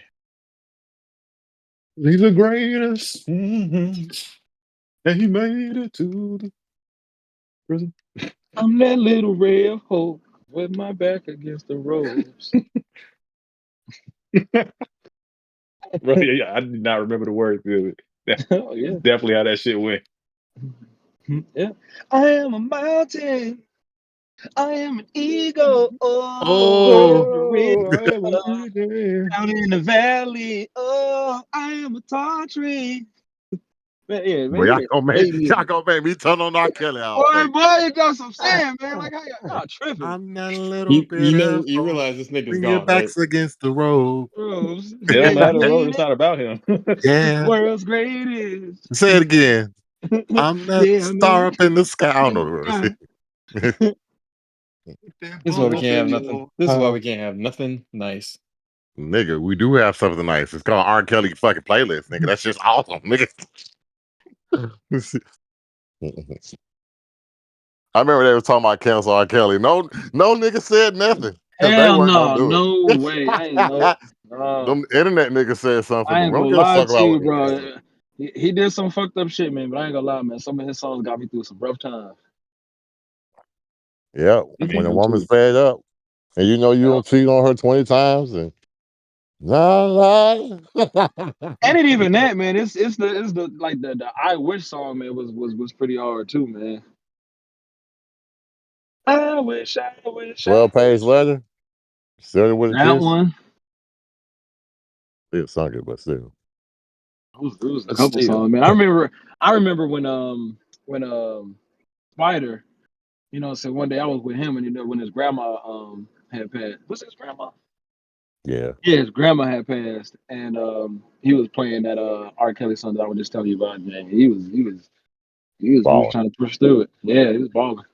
[SPEAKER 3] He's the greatest. And he made it to the prison.
[SPEAKER 4] I'm that little ray of hope with my back against the ropes.
[SPEAKER 3] Bro, yeah, I did not remember the words to it. That's
[SPEAKER 4] Oh yeah.
[SPEAKER 3] definitely how that shit went.
[SPEAKER 4] Yeah. I am a mountain. I am an eagle. Oh, I
[SPEAKER 2] Oh,
[SPEAKER 4] am the river
[SPEAKER 3] Oh, I am a leader.
[SPEAKER 4] down in the valley. Oh, I am a tall tree. Man, yeah,
[SPEAKER 1] Boy,
[SPEAKER 4] man, he made some great
[SPEAKER 1] y'all
[SPEAKER 4] music.
[SPEAKER 1] gonna make me turn on R. Kelly all
[SPEAKER 4] Boy,
[SPEAKER 1] day.
[SPEAKER 4] boy, you got some saying, man. Like, y'all tripping.
[SPEAKER 1] I'm not a little
[SPEAKER 2] you
[SPEAKER 1] bit of
[SPEAKER 2] you
[SPEAKER 1] hope
[SPEAKER 2] realize this nigga's
[SPEAKER 1] when your
[SPEAKER 2] gone, right?
[SPEAKER 1] back's against the road.
[SPEAKER 4] Bros.
[SPEAKER 3] It don't
[SPEAKER 4] Yeah,
[SPEAKER 3] matter,
[SPEAKER 4] you
[SPEAKER 3] bro.
[SPEAKER 4] mean
[SPEAKER 3] It's
[SPEAKER 4] it?
[SPEAKER 3] not about him.
[SPEAKER 1] Yeah.
[SPEAKER 4] World's greatest.
[SPEAKER 1] Say it again. I'm that
[SPEAKER 4] Yeah,
[SPEAKER 1] star
[SPEAKER 4] man.
[SPEAKER 1] up in the sky. I don't know
[SPEAKER 4] In
[SPEAKER 1] the
[SPEAKER 4] the
[SPEAKER 1] words.
[SPEAKER 4] sky.
[SPEAKER 3] That
[SPEAKER 2] This is why we
[SPEAKER 3] ball
[SPEAKER 2] can't have
[SPEAKER 3] in
[SPEAKER 2] nothing.
[SPEAKER 3] your
[SPEAKER 2] This is why
[SPEAKER 3] eye.
[SPEAKER 2] we can't have nothing nice.
[SPEAKER 1] Nigga, we do have something nice. It's called R. Kelly fucking playlist, nigga. That's just awesome, nigga. I remember they was talking about cancel R. Kelly. No, no nigga said nothing because they
[SPEAKER 4] Hell
[SPEAKER 1] weren't gonna
[SPEAKER 4] no,
[SPEAKER 1] do it.
[SPEAKER 4] no way. I ain't no.
[SPEAKER 1] Them internet niggas said something,
[SPEAKER 4] I
[SPEAKER 1] but
[SPEAKER 4] ain't
[SPEAKER 1] we don't
[SPEAKER 4] gonna
[SPEAKER 1] give a
[SPEAKER 4] lie
[SPEAKER 1] fuck
[SPEAKER 4] to
[SPEAKER 1] about
[SPEAKER 4] you,
[SPEAKER 1] what he
[SPEAKER 4] bro.
[SPEAKER 1] said.
[SPEAKER 4] He did some fucked up shit, man. But I ain't gonna lie, man. Some of his songs got me through some rough times.
[SPEAKER 1] Yeah,
[SPEAKER 3] I
[SPEAKER 1] when
[SPEAKER 3] mean,
[SPEAKER 1] a
[SPEAKER 3] them
[SPEAKER 1] woman's
[SPEAKER 3] too.
[SPEAKER 1] fed up and you know you
[SPEAKER 4] Yeah.
[SPEAKER 1] don't cheat on her 20 times and la la.
[SPEAKER 4] And it even that, man. It's the like the I Wish song, man. Was pretty hard too, man. I wish, I wish, I
[SPEAKER 1] 12-page
[SPEAKER 4] wish.
[SPEAKER 1] letter, started with a
[SPEAKER 4] That
[SPEAKER 1] kiss.
[SPEAKER 4] one.
[SPEAKER 1] Still sung it, but still.
[SPEAKER 4] It was a
[SPEAKER 2] But
[SPEAKER 4] couple
[SPEAKER 2] still,
[SPEAKER 4] songs, man. I remember when Spider, so one day I was with him and when his grandma had passed. What's his grandma?
[SPEAKER 1] Yeah.
[SPEAKER 4] Yeah, his grandma had passed, and he was playing that R. Kelly song that I was just telling you about, man. He was
[SPEAKER 1] balling.
[SPEAKER 4] trying to push through it. Yeah, he was balling.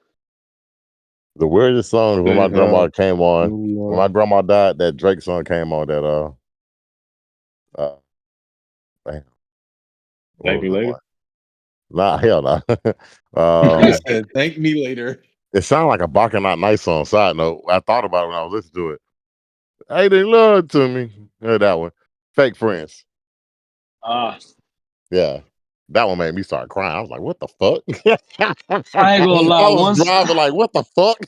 [SPEAKER 1] The weirdest song is when my
[SPEAKER 2] They
[SPEAKER 1] grandma came on. When my
[SPEAKER 2] who,
[SPEAKER 1] grandma died, that Drake song came on. That uh, damn, what
[SPEAKER 3] Thank
[SPEAKER 1] was
[SPEAKER 3] me
[SPEAKER 1] that
[SPEAKER 3] later.
[SPEAKER 1] one? Nah, hell no.
[SPEAKER 2] he
[SPEAKER 1] um,
[SPEAKER 2] said, "Thank me later."
[SPEAKER 1] it sounded like a Barking Out Nice song. Side note, I thought about it when I was listening to it. Hey, they love to me. That one. Fake friends.
[SPEAKER 4] Ah,
[SPEAKER 1] Yeah. That one made me start crying. I was like, what the fuck?
[SPEAKER 4] I ain't gonna
[SPEAKER 1] I
[SPEAKER 4] lie.
[SPEAKER 1] was
[SPEAKER 4] Once,
[SPEAKER 1] driving like, what the fuck?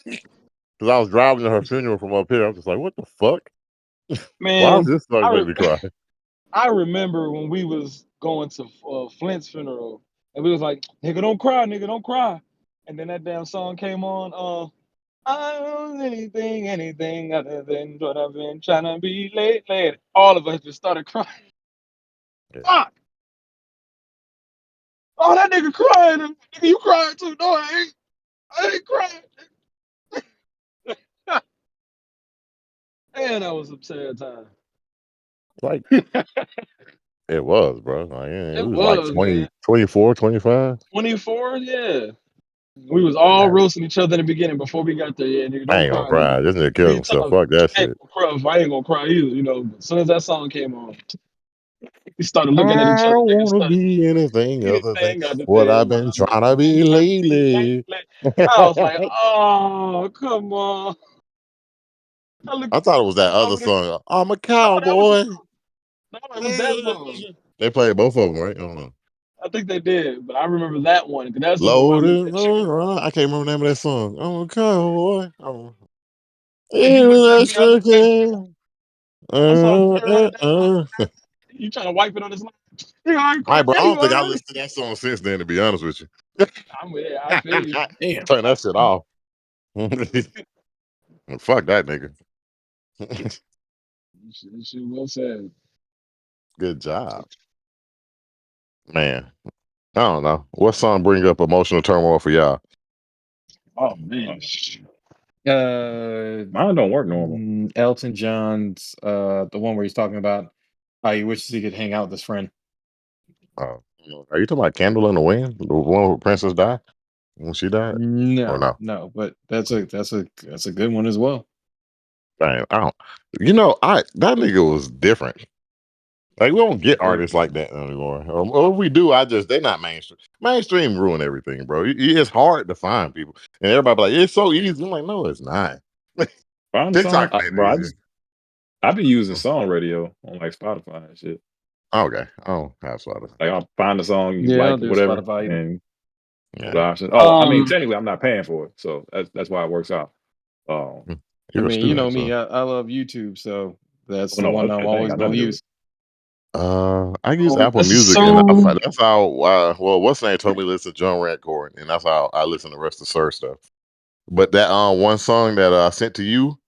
[SPEAKER 1] Because I was driving to her funeral from up here. I was just like, what the fuck? Why was
[SPEAKER 4] man,
[SPEAKER 1] this song
[SPEAKER 4] I
[SPEAKER 1] make me cry?
[SPEAKER 4] I remember when we was going to Flint's funeral, and we was like, "Nigga, don't cry, nigga, don't cry." And then that damn song came on. I don't anything other than what I've been trying to be lately. All of us just started crying.
[SPEAKER 1] Yeah.
[SPEAKER 4] Fuck! Oh, that nigga crying. Nigga, you crying too? No, I ain't. I ain't crying. Man, that was a sad time.
[SPEAKER 1] Like, it was, bro. Like, yeah, it
[SPEAKER 4] It
[SPEAKER 1] was like
[SPEAKER 4] was,
[SPEAKER 1] 20,
[SPEAKER 4] man.
[SPEAKER 1] 24, 25.
[SPEAKER 4] 24, yeah. We was all
[SPEAKER 1] Man,
[SPEAKER 4] roasting each other in the beginning before we got there. Yeah, nigga,
[SPEAKER 1] I
[SPEAKER 4] don't
[SPEAKER 1] ain't gonna
[SPEAKER 4] cry, nigga.
[SPEAKER 1] cry. This nigga killed
[SPEAKER 4] Three
[SPEAKER 1] himself.
[SPEAKER 4] times.
[SPEAKER 1] Fuck that
[SPEAKER 4] I ain't
[SPEAKER 1] shit.
[SPEAKER 4] gonna cry. I ain't gonna cry either, you know. But as soon as that song came on, we started looking at each
[SPEAKER 1] I
[SPEAKER 4] other.
[SPEAKER 1] don't
[SPEAKER 4] Niggas
[SPEAKER 1] want to
[SPEAKER 4] started
[SPEAKER 1] be anything other than
[SPEAKER 4] anything other
[SPEAKER 1] what I've
[SPEAKER 4] than what
[SPEAKER 1] been
[SPEAKER 4] I've
[SPEAKER 1] trying to
[SPEAKER 4] been
[SPEAKER 1] be
[SPEAKER 4] trying to be
[SPEAKER 1] lately.
[SPEAKER 4] lately. I was like, oh, come on. I looked
[SPEAKER 1] I thought it was that other
[SPEAKER 4] over there.
[SPEAKER 1] song. I'm a
[SPEAKER 4] No, that was the
[SPEAKER 1] cowboy.
[SPEAKER 4] song. No, it was that song.
[SPEAKER 1] They played both of them, right? I don't know.
[SPEAKER 4] I think they did, but I remember that one because that's the one where I looked
[SPEAKER 1] Loaded
[SPEAKER 4] at you.
[SPEAKER 1] on. I can't remember the name of that song. I'm a cowboy.
[SPEAKER 4] And you looked at me. I
[SPEAKER 1] Sure
[SPEAKER 4] looked at you.
[SPEAKER 1] can.
[SPEAKER 4] I saw
[SPEAKER 1] Uh,
[SPEAKER 4] tear
[SPEAKER 1] uh,
[SPEAKER 4] right down my
[SPEAKER 1] uh.
[SPEAKER 4] eyes. You trying to wipe it on his line. You all right,
[SPEAKER 1] All right,
[SPEAKER 4] Clark?
[SPEAKER 1] bro.
[SPEAKER 4] Yeah,
[SPEAKER 1] I
[SPEAKER 4] you
[SPEAKER 1] don't
[SPEAKER 4] all
[SPEAKER 1] think I
[SPEAKER 4] right?
[SPEAKER 1] listened to that song since then, to be honest with you.
[SPEAKER 4] I'm yeah, I feel you.
[SPEAKER 2] Damn.
[SPEAKER 1] Turn that shit off. Fuck that nigga.
[SPEAKER 4] This shit well said.
[SPEAKER 1] Good job, man. I don't know. What song bring up emotional turmoil for y'all?
[SPEAKER 4] Oh
[SPEAKER 3] Uh,
[SPEAKER 4] man.
[SPEAKER 2] Uh,
[SPEAKER 3] Mine don't work normal.
[SPEAKER 2] Elton John's the one where he's talking about how he wishes he could hang out with his friend.
[SPEAKER 1] Uh, are you talking about Candle in the Wind? The one where Princess died? When she died? Or
[SPEAKER 2] No,
[SPEAKER 1] no?
[SPEAKER 2] no, but that's a good one as well.
[SPEAKER 1] Dang, I don't. You know, that nigga was different. Like we don't get
[SPEAKER 2] Very
[SPEAKER 1] artists like
[SPEAKER 2] different.
[SPEAKER 1] that anymore. Or if we do, they're not mainstream. Mainstream ruin everything, bro. It's hard to find people, and everybody be like it's so easy. I'm like, no, it's not.
[SPEAKER 3] Find a song,
[SPEAKER 1] TikTok made it
[SPEAKER 3] bro.
[SPEAKER 1] easier.
[SPEAKER 3] I be using song radio on like Spotify and shit.
[SPEAKER 1] Okay, I don't have Spotify.
[SPEAKER 3] Like I'll find a song you
[SPEAKER 2] Yeah, I
[SPEAKER 3] like
[SPEAKER 2] don't
[SPEAKER 3] or
[SPEAKER 2] do
[SPEAKER 3] whatever,
[SPEAKER 2] Spotify either.
[SPEAKER 3] and the
[SPEAKER 1] Yeah,
[SPEAKER 3] options. Oh, I mean,
[SPEAKER 4] Um
[SPEAKER 3] technically, I'm not paying for it, so that's why it works out. Um,
[SPEAKER 1] Mm.
[SPEAKER 2] I
[SPEAKER 1] You're a
[SPEAKER 2] mean, you know
[SPEAKER 1] student,
[SPEAKER 2] me,
[SPEAKER 1] so
[SPEAKER 2] I love YouTube, so that's
[SPEAKER 3] oh
[SPEAKER 2] the
[SPEAKER 3] no,
[SPEAKER 2] one I'm
[SPEAKER 3] that ain't
[SPEAKER 2] always
[SPEAKER 3] got
[SPEAKER 2] gonna
[SPEAKER 3] nothing to do with
[SPEAKER 2] use.
[SPEAKER 3] it.
[SPEAKER 1] I use Apple
[SPEAKER 4] that's a
[SPEAKER 1] Music, and
[SPEAKER 4] song.
[SPEAKER 1] that's how. Well, what's name told me to listen to John Radcord, and that's how I listen to the rest of Sir stuff. But that one song that I sent to you,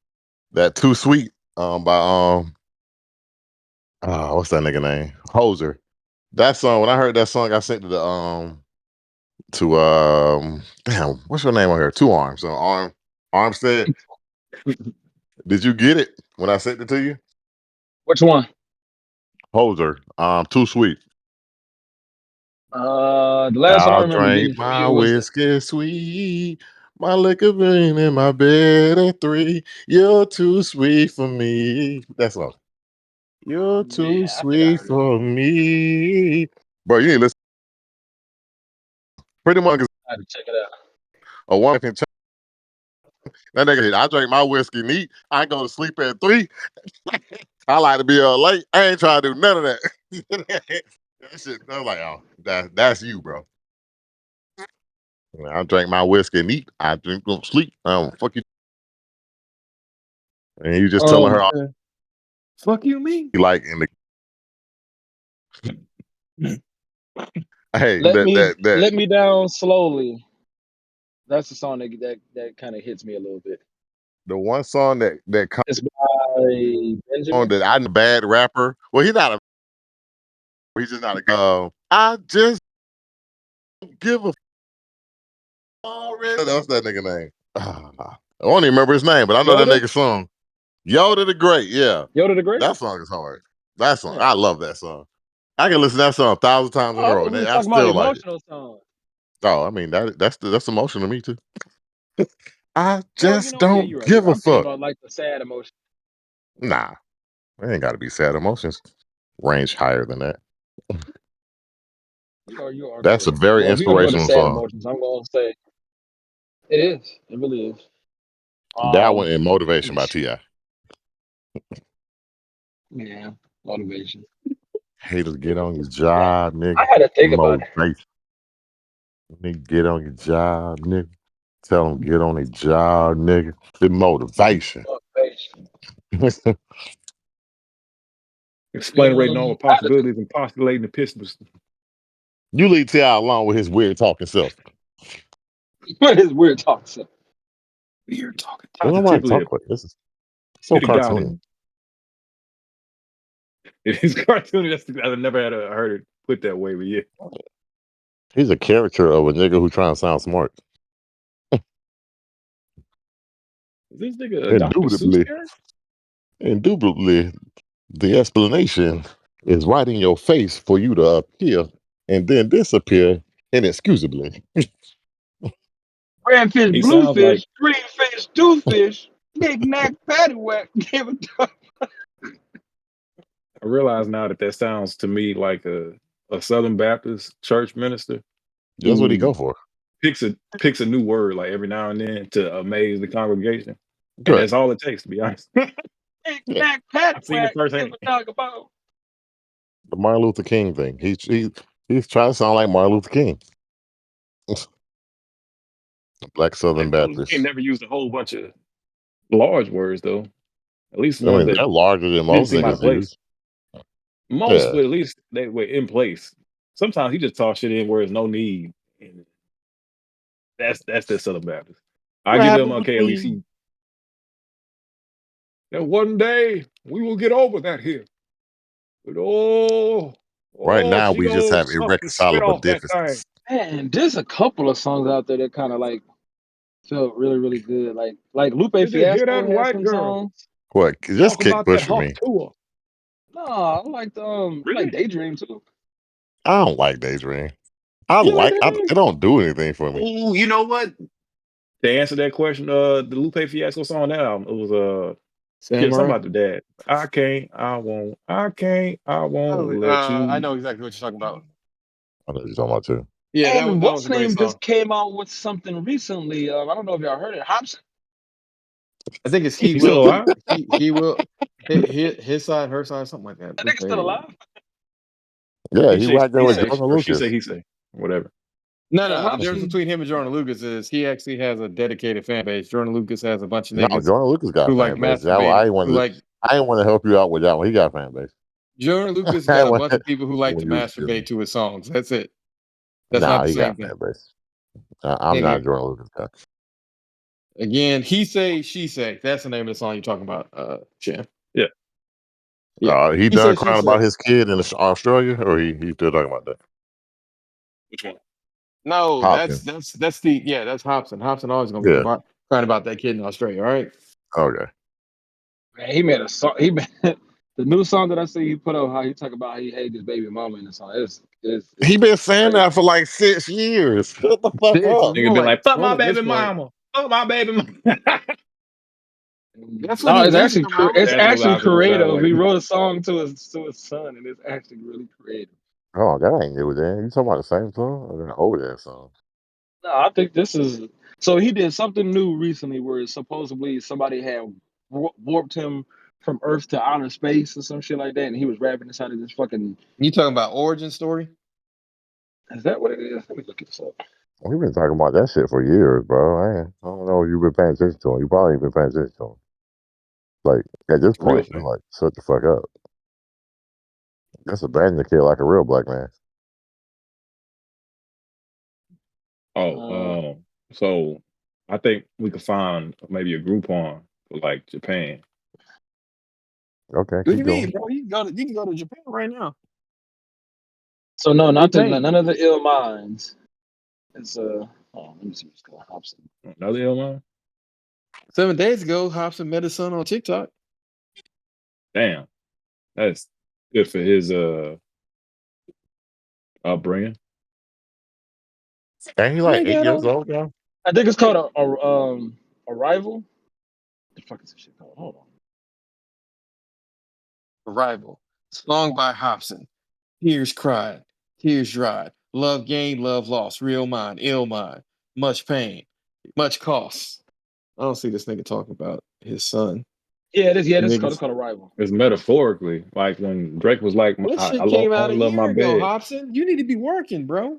[SPEAKER 1] that Too Sweet, by what's that nigga name? Hoser. That song. When I heard that song, I sent it to damn, what's your name on here? Two Arms. So Armstead. Did you get it when I sent it to you?
[SPEAKER 4] Which one?
[SPEAKER 1] Hoser. Too Sweet.
[SPEAKER 4] The last one I
[SPEAKER 1] I'll
[SPEAKER 4] remember
[SPEAKER 1] drink
[SPEAKER 4] getting from
[SPEAKER 1] my
[SPEAKER 4] you was
[SPEAKER 1] whiskey sweet, my liquor being in my bed at 3. You're too sweet for me. That's all. You're too
[SPEAKER 4] yeah, I think I
[SPEAKER 1] sweet
[SPEAKER 4] heard it.
[SPEAKER 1] for me. Bro, you ain't listen. Pretty much
[SPEAKER 4] I had to check it out.
[SPEAKER 1] a woman can check that nigga. I drink my whiskey neat. I go to sleep at 3. I like to be up late. I ain't trying to do none of that. That shit, I was like, oh, that's you, bro. I drink my whiskey neat. I drink go to sleep. I don't fuck you. And you just telling her all
[SPEAKER 2] Uh, Fuck you, me.
[SPEAKER 1] you like in the hey,
[SPEAKER 4] Let me
[SPEAKER 1] that
[SPEAKER 4] let me down slowly. That's the song that kind of hits me a little bit.
[SPEAKER 1] the one song that comes
[SPEAKER 4] It's by
[SPEAKER 1] on
[SPEAKER 4] Benjamin.
[SPEAKER 1] that I'm a bad rapper. Well, he's just not a I just give a already. That's that nigga name. I don't even remember his name, but I know that
[SPEAKER 4] Yoda?
[SPEAKER 1] nigga song. Yoda the Great, yeah.
[SPEAKER 4] Yoda the Great?
[SPEAKER 1] That song is hard. That song,
[SPEAKER 4] Yeah.
[SPEAKER 1] I love that song. I can listen to that song 1,000 times in a
[SPEAKER 4] Oh, I
[SPEAKER 1] row,
[SPEAKER 4] thought
[SPEAKER 1] and
[SPEAKER 4] we was
[SPEAKER 1] I
[SPEAKER 4] talking about
[SPEAKER 1] still like it.
[SPEAKER 4] emotional songs.
[SPEAKER 1] Oh, I mean that's emotion to me too. I
[SPEAKER 4] Well, you
[SPEAKER 1] just
[SPEAKER 4] know, yeah,
[SPEAKER 1] don't
[SPEAKER 4] you're right.
[SPEAKER 1] give a
[SPEAKER 4] I'm thinking
[SPEAKER 1] fuck.
[SPEAKER 4] about like the sad emotion.
[SPEAKER 1] Nah, it ain't got to be sad emotions. Range higher than that.
[SPEAKER 4] You are
[SPEAKER 1] That's a
[SPEAKER 4] correct.
[SPEAKER 1] very
[SPEAKER 4] Well, if you're gonna go to
[SPEAKER 1] inspirational
[SPEAKER 4] sad
[SPEAKER 1] song.
[SPEAKER 4] emotions, I'm gonna say it is. It really is.
[SPEAKER 1] That one
[SPEAKER 4] Um,
[SPEAKER 1] and Motivation by Ti.
[SPEAKER 4] yeah, motivation.
[SPEAKER 1] Haters get on your
[SPEAKER 4] Yeah,
[SPEAKER 1] job,
[SPEAKER 4] I
[SPEAKER 1] nigga.
[SPEAKER 4] had to think about it.
[SPEAKER 1] Motivation. Nigga, get on your job, nigga. Tell them get on their job, nigga. The motivation.
[SPEAKER 4] Motivation.
[SPEAKER 3] Explaining all the
[SPEAKER 4] I had to
[SPEAKER 3] possibilities and postulating the pistols.
[SPEAKER 1] You leave Ti alone with his weird talking self.
[SPEAKER 4] what is weird talk? So,
[SPEAKER 3] Weird talking.
[SPEAKER 1] Don't nobody
[SPEAKER 3] Positively,
[SPEAKER 1] talk like this. Is so
[SPEAKER 3] it got it.
[SPEAKER 1] cartoony.
[SPEAKER 3] It is cartoony. I've never heard it put that way, but yeah.
[SPEAKER 1] He's a character of a nigga who trying to sound smart.
[SPEAKER 3] Is this nigga a Dr. Seuss
[SPEAKER 1] Indubitably,
[SPEAKER 3] character?
[SPEAKER 1] indubitably, the explanation is right in your face for you to appear and then disappear inexcusably.
[SPEAKER 4] red fish,
[SPEAKER 3] He
[SPEAKER 4] blue
[SPEAKER 3] sounds like
[SPEAKER 4] fish, green fish, two fish, knick knack, paddywhack. Give it up.
[SPEAKER 3] I realize now that sounds to me like a Southern Baptist church minister
[SPEAKER 1] That's what he
[SPEAKER 3] who
[SPEAKER 1] go for.
[SPEAKER 3] picks a new word like every now and then to amaze the congregation. And
[SPEAKER 1] Correct.
[SPEAKER 3] that's all it takes, to be honest.
[SPEAKER 4] Knick
[SPEAKER 1] Yeah.
[SPEAKER 4] knack,
[SPEAKER 3] I've seen it
[SPEAKER 4] paddywhack. Give
[SPEAKER 3] firsthand.
[SPEAKER 4] a dog about.
[SPEAKER 1] The Martin Luther King thing. He's trying to sound like Martin Luther King. Black Southern
[SPEAKER 3] Like Martin Luther King
[SPEAKER 1] Baptist.
[SPEAKER 3] never used a whole bunch of large words though. At least
[SPEAKER 1] I
[SPEAKER 3] ones
[SPEAKER 1] mean,
[SPEAKER 3] that
[SPEAKER 1] they're larger than
[SPEAKER 3] didn't
[SPEAKER 1] most
[SPEAKER 3] seem out of
[SPEAKER 1] niggas
[SPEAKER 3] place.
[SPEAKER 1] use.
[SPEAKER 3] Most,
[SPEAKER 1] Yeah.
[SPEAKER 3] but at least they were in place. Sometimes he just talks shit in where there's no need. And that's the Southern Baptist. I
[SPEAKER 1] What
[SPEAKER 3] give him
[SPEAKER 1] happened
[SPEAKER 3] okay, at least
[SPEAKER 1] between
[SPEAKER 3] he that one day we will get over that here. But
[SPEAKER 1] right now
[SPEAKER 3] she
[SPEAKER 1] we just
[SPEAKER 3] gonna
[SPEAKER 1] have
[SPEAKER 3] suck the sweat
[SPEAKER 1] irreconcilable
[SPEAKER 3] off that thing.
[SPEAKER 1] differences?
[SPEAKER 4] Man, there's a couple of songs out there that kind of like felt really, really good. Like Lupe
[SPEAKER 3] Did you hear
[SPEAKER 4] Fiasco
[SPEAKER 3] that
[SPEAKER 4] had
[SPEAKER 3] white
[SPEAKER 4] some
[SPEAKER 3] girl
[SPEAKER 4] songs.
[SPEAKER 1] What? Just
[SPEAKER 3] talk
[SPEAKER 1] kick
[SPEAKER 3] about that
[SPEAKER 1] push for
[SPEAKER 3] hot
[SPEAKER 1] me.
[SPEAKER 3] tour?
[SPEAKER 4] No, I like
[SPEAKER 3] Really?
[SPEAKER 4] Daydream too.
[SPEAKER 1] I don't like Daydream.
[SPEAKER 3] You like
[SPEAKER 1] It
[SPEAKER 3] that?
[SPEAKER 1] don't do anything for me.
[SPEAKER 3] Oh, you know what? To answer that question, the Lupe Fiasco song on that album, it was yeah, something
[SPEAKER 2] Samurai.
[SPEAKER 3] about the dad. I can't, I won't
[SPEAKER 2] Oh,
[SPEAKER 3] let
[SPEAKER 2] I
[SPEAKER 3] you.
[SPEAKER 2] know exactly what you're talking about.
[SPEAKER 1] I know what you're talking about too.
[SPEAKER 2] Yeah,
[SPEAKER 4] And
[SPEAKER 2] that was
[SPEAKER 4] what's
[SPEAKER 2] a great
[SPEAKER 4] name
[SPEAKER 2] song.
[SPEAKER 4] just came out with something recently. I don't know if y'all heard it. Hobson.
[SPEAKER 2] I think it's He
[SPEAKER 3] He's still
[SPEAKER 2] Will.
[SPEAKER 3] alive?
[SPEAKER 2] He will. His side, her side, something like that.
[SPEAKER 4] I think it's still alive.
[SPEAKER 1] Yeah,
[SPEAKER 3] He
[SPEAKER 1] he
[SPEAKER 3] say,
[SPEAKER 1] whacking
[SPEAKER 3] he
[SPEAKER 1] with
[SPEAKER 4] Yeah,
[SPEAKER 3] say,
[SPEAKER 1] Jordan
[SPEAKER 3] or she say,
[SPEAKER 1] Lucas.
[SPEAKER 3] he say, whatever.
[SPEAKER 2] No,
[SPEAKER 4] yeah.
[SPEAKER 2] no. The difference
[SPEAKER 4] Hobson.
[SPEAKER 2] between him and Jordan Lucas is he actually has a dedicated fan base. Jordan Lucas has a bunch of
[SPEAKER 1] No,
[SPEAKER 2] niggas
[SPEAKER 1] Jordan Lucas got
[SPEAKER 2] who
[SPEAKER 1] a
[SPEAKER 2] like
[SPEAKER 1] fan base. I
[SPEAKER 2] masturbating,
[SPEAKER 1] ain't
[SPEAKER 2] who
[SPEAKER 1] wanted
[SPEAKER 2] like
[SPEAKER 1] I ain't want to help you out with that one. He got a fan base.
[SPEAKER 2] Jordan Lucas
[SPEAKER 1] I
[SPEAKER 2] got
[SPEAKER 1] ain't
[SPEAKER 2] a
[SPEAKER 1] want
[SPEAKER 2] bunch of people who like to
[SPEAKER 1] when you was killing
[SPEAKER 2] masturbate
[SPEAKER 1] me.
[SPEAKER 2] to his songs. That's it. That's not
[SPEAKER 1] Nah,
[SPEAKER 2] the
[SPEAKER 1] he
[SPEAKER 2] same
[SPEAKER 1] got a
[SPEAKER 2] thing.
[SPEAKER 1] fan base. I'm not a
[SPEAKER 2] Nigga,
[SPEAKER 1] Jordan Lucas guy.
[SPEAKER 2] again, he say, she say. That's the name of the song you're talking about, Jim.
[SPEAKER 3] Yeah.
[SPEAKER 2] Yeah.
[SPEAKER 1] He
[SPEAKER 2] He
[SPEAKER 1] done
[SPEAKER 2] say, she
[SPEAKER 1] crying about
[SPEAKER 2] say.
[SPEAKER 1] his kid in Australia, or he still talking about that?
[SPEAKER 3] Which one?
[SPEAKER 2] No,
[SPEAKER 1] Hopkins.
[SPEAKER 2] that's the yeah, that's Hobson. Hobson always gonna be
[SPEAKER 1] Yeah.
[SPEAKER 2] crying about that kid in Australia, all right?
[SPEAKER 1] Okay.
[SPEAKER 4] Man, he made a song. He made the new song that I see he put up. How he talk about how he hate his baby mama in the song.
[SPEAKER 1] He
[SPEAKER 4] It's
[SPEAKER 1] been saying
[SPEAKER 4] crazy.
[SPEAKER 1] that for like 6 years. Shut the fuck
[SPEAKER 2] Six,
[SPEAKER 1] up.
[SPEAKER 2] more
[SPEAKER 3] Nigga been
[SPEAKER 2] like
[SPEAKER 3] like, fuck my
[SPEAKER 2] 10 at
[SPEAKER 3] baby
[SPEAKER 2] this point.
[SPEAKER 3] mama. Fuck my baby mama.
[SPEAKER 2] That's what
[SPEAKER 4] No,
[SPEAKER 2] he
[SPEAKER 4] it's
[SPEAKER 2] losing
[SPEAKER 4] actually
[SPEAKER 2] her mama?
[SPEAKER 4] it's
[SPEAKER 3] That's what
[SPEAKER 4] actually
[SPEAKER 3] I think it sounds
[SPEAKER 4] creative.
[SPEAKER 3] like.
[SPEAKER 4] He wrote a song to his son, and it's actually really creative.
[SPEAKER 1] Oh, that ain't new then. You talking about the same song or an old ass song?
[SPEAKER 4] No, I think this is so. He did something new recently where supposedly somebody had warped him from Earth to outer space or some shit like that, and he was rapping inside of this fucking.
[SPEAKER 2] You talking about origin story?
[SPEAKER 4] Is that what it is? Let me look this up.
[SPEAKER 1] We've been talking about that shit for years, bro. I don't know if you've been paying attention to him. You probably ain't been paying attention to him. Like at this
[SPEAKER 3] Real
[SPEAKER 1] point, you're
[SPEAKER 3] thing.
[SPEAKER 1] like, shut the fuck up. That's abandon the kid like a real black man.
[SPEAKER 4] Uh,
[SPEAKER 3] Oh, so I think we could find maybe a Groupon for like Japan.
[SPEAKER 1] Okay,
[SPEAKER 2] What do
[SPEAKER 1] keep
[SPEAKER 2] you
[SPEAKER 1] going.
[SPEAKER 2] mean, bro? You can go to Japan right now.
[SPEAKER 4] so no,
[SPEAKER 2] Free
[SPEAKER 4] not the
[SPEAKER 2] pain.
[SPEAKER 4] none of the ill minds. It's let me see what's called Hobson.
[SPEAKER 3] Another Illinois?
[SPEAKER 2] 7 days ago, Hobson met his son on TikTok.
[SPEAKER 3] Damn, that's good for his upbringing.
[SPEAKER 1] And he like 8 years old now.
[SPEAKER 4] I think it's called Arrival. The fuck is this shit called? Hold on.
[SPEAKER 2] Arrival. Song by Hobson. Tears cried, tears dried. Love gained, love lost. Real mind, ill mind. Much pain, much cost. I don't see this nigga talking about his son.
[SPEAKER 4] Yeah, it is. Yeah,
[SPEAKER 2] The
[SPEAKER 4] this is called,
[SPEAKER 2] niggas.
[SPEAKER 4] it's called Arrival.
[SPEAKER 3] It's metaphorically like when Drake was like,
[SPEAKER 2] This
[SPEAKER 3] I
[SPEAKER 2] shit came out a
[SPEAKER 3] only love
[SPEAKER 2] year
[SPEAKER 3] my
[SPEAKER 2] ago,
[SPEAKER 3] bed.
[SPEAKER 2] Hobson. You need to be working, bro.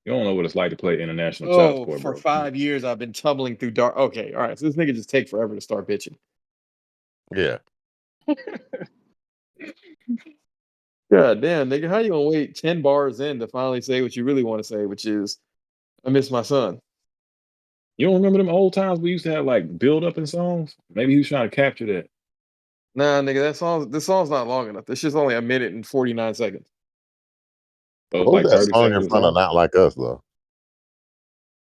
[SPEAKER 3] You don't know what it's like to play international child
[SPEAKER 2] Oh,
[SPEAKER 3] support,
[SPEAKER 2] for
[SPEAKER 3] bro.
[SPEAKER 2] 5 years I've been tumbling through dark. Okay, all right. So this nigga just take forever to start bitching.
[SPEAKER 1] Yeah.
[SPEAKER 2] God damn, nigga, how you gonna wait 10 bars in to finally say what you really want to say, which is, I miss my son.
[SPEAKER 3] You don't remember them old times we used to have like build up in songs? Maybe he was trying to capture that.
[SPEAKER 2] Nah, nigga, this song's not long enough. This shit's only a minute and 49 seconds.
[SPEAKER 3] So it's
[SPEAKER 1] What was
[SPEAKER 3] like
[SPEAKER 1] that
[SPEAKER 3] 30
[SPEAKER 1] song in
[SPEAKER 3] seconds of
[SPEAKER 1] front of
[SPEAKER 3] song.
[SPEAKER 1] Not Like Us though?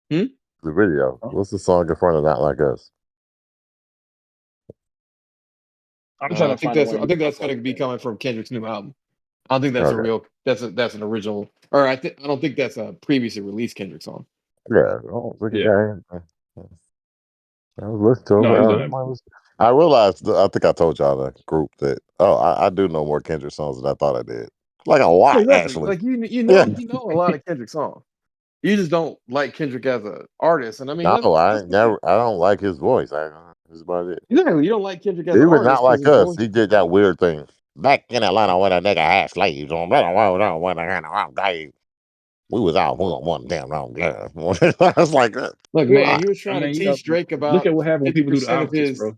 [SPEAKER 2] Hmm?
[SPEAKER 1] The video.
[SPEAKER 3] Huh?
[SPEAKER 1] What's the song in front of Not Like Us?
[SPEAKER 4] I'm trying to find the one
[SPEAKER 2] I
[SPEAKER 4] you
[SPEAKER 2] think
[SPEAKER 4] I
[SPEAKER 2] that's
[SPEAKER 4] fuck
[SPEAKER 2] gonna
[SPEAKER 4] with
[SPEAKER 2] be
[SPEAKER 4] that.
[SPEAKER 2] coming from Kendrick's new album. I don't think that's a
[SPEAKER 1] Okay.
[SPEAKER 2] real that's an original, or I don't think that's a previously released Kendrick song.
[SPEAKER 1] Yeah. I don't think it
[SPEAKER 3] Yeah.
[SPEAKER 1] got I was listening to it.
[SPEAKER 3] No,
[SPEAKER 1] Like,
[SPEAKER 3] he's
[SPEAKER 1] oh,
[SPEAKER 3] done
[SPEAKER 1] that
[SPEAKER 3] it
[SPEAKER 1] might
[SPEAKER 3] before.
[SPEAKER 1] was- I realized, I think I told y'all the group that, I do know more Kendrick songs than I thought I did. Like a
[SPEAKER 2] Yeah,
[SPEAKER 1] lot,
[SPEAKER 2] exactly.
[SPEAKER 1] actually.
[SPEAKER 2] Like
[SPEAKER 1] Yeah.
[SPEAKER 2] you know a lot of Kendrick songs. You just don't like Kendrick as an artist, and I mean
[SPEAKER 1] No, I
[SPEAKER 2] that's
[SPEAKER 1] ain't
[SPEAKER 2] fine.
[SPEAKER 1] never, I don't like his voice. That's about it.
[SPEAKER 2] Exactly, you don't like Kendrick as an
[SPEAKER 1] Even Not
[SPEAKER 2] artist because
[SPEAKER 1] Like
[SPEAKER 2] his
[SPEAKER 1] Us,
[SPEAKER 2] voice.
[SPEAKER 1] he did that weird thing. Back in Atlanta when a nigga had slaves on, we was out one damn wrong. I was like,
[SPEAKER 2] Look, man,
[SPEAKER 1] why?
[SPEAKER 2] he was
[SPEAKER 3] I
[SPEAKER 2] trying to
[SPEAKER 3] mean,
[SPEAKER 2] teach Drake
[SPEAKER 3] look
[SPEAKER 2] about
[SPEAKER 3] at what happened when people do the
[SPEAKER 2] 50% of
[SPEAKER 3] opposites,
[SPEAKER 2] his.
[SPEAKER 3] bro.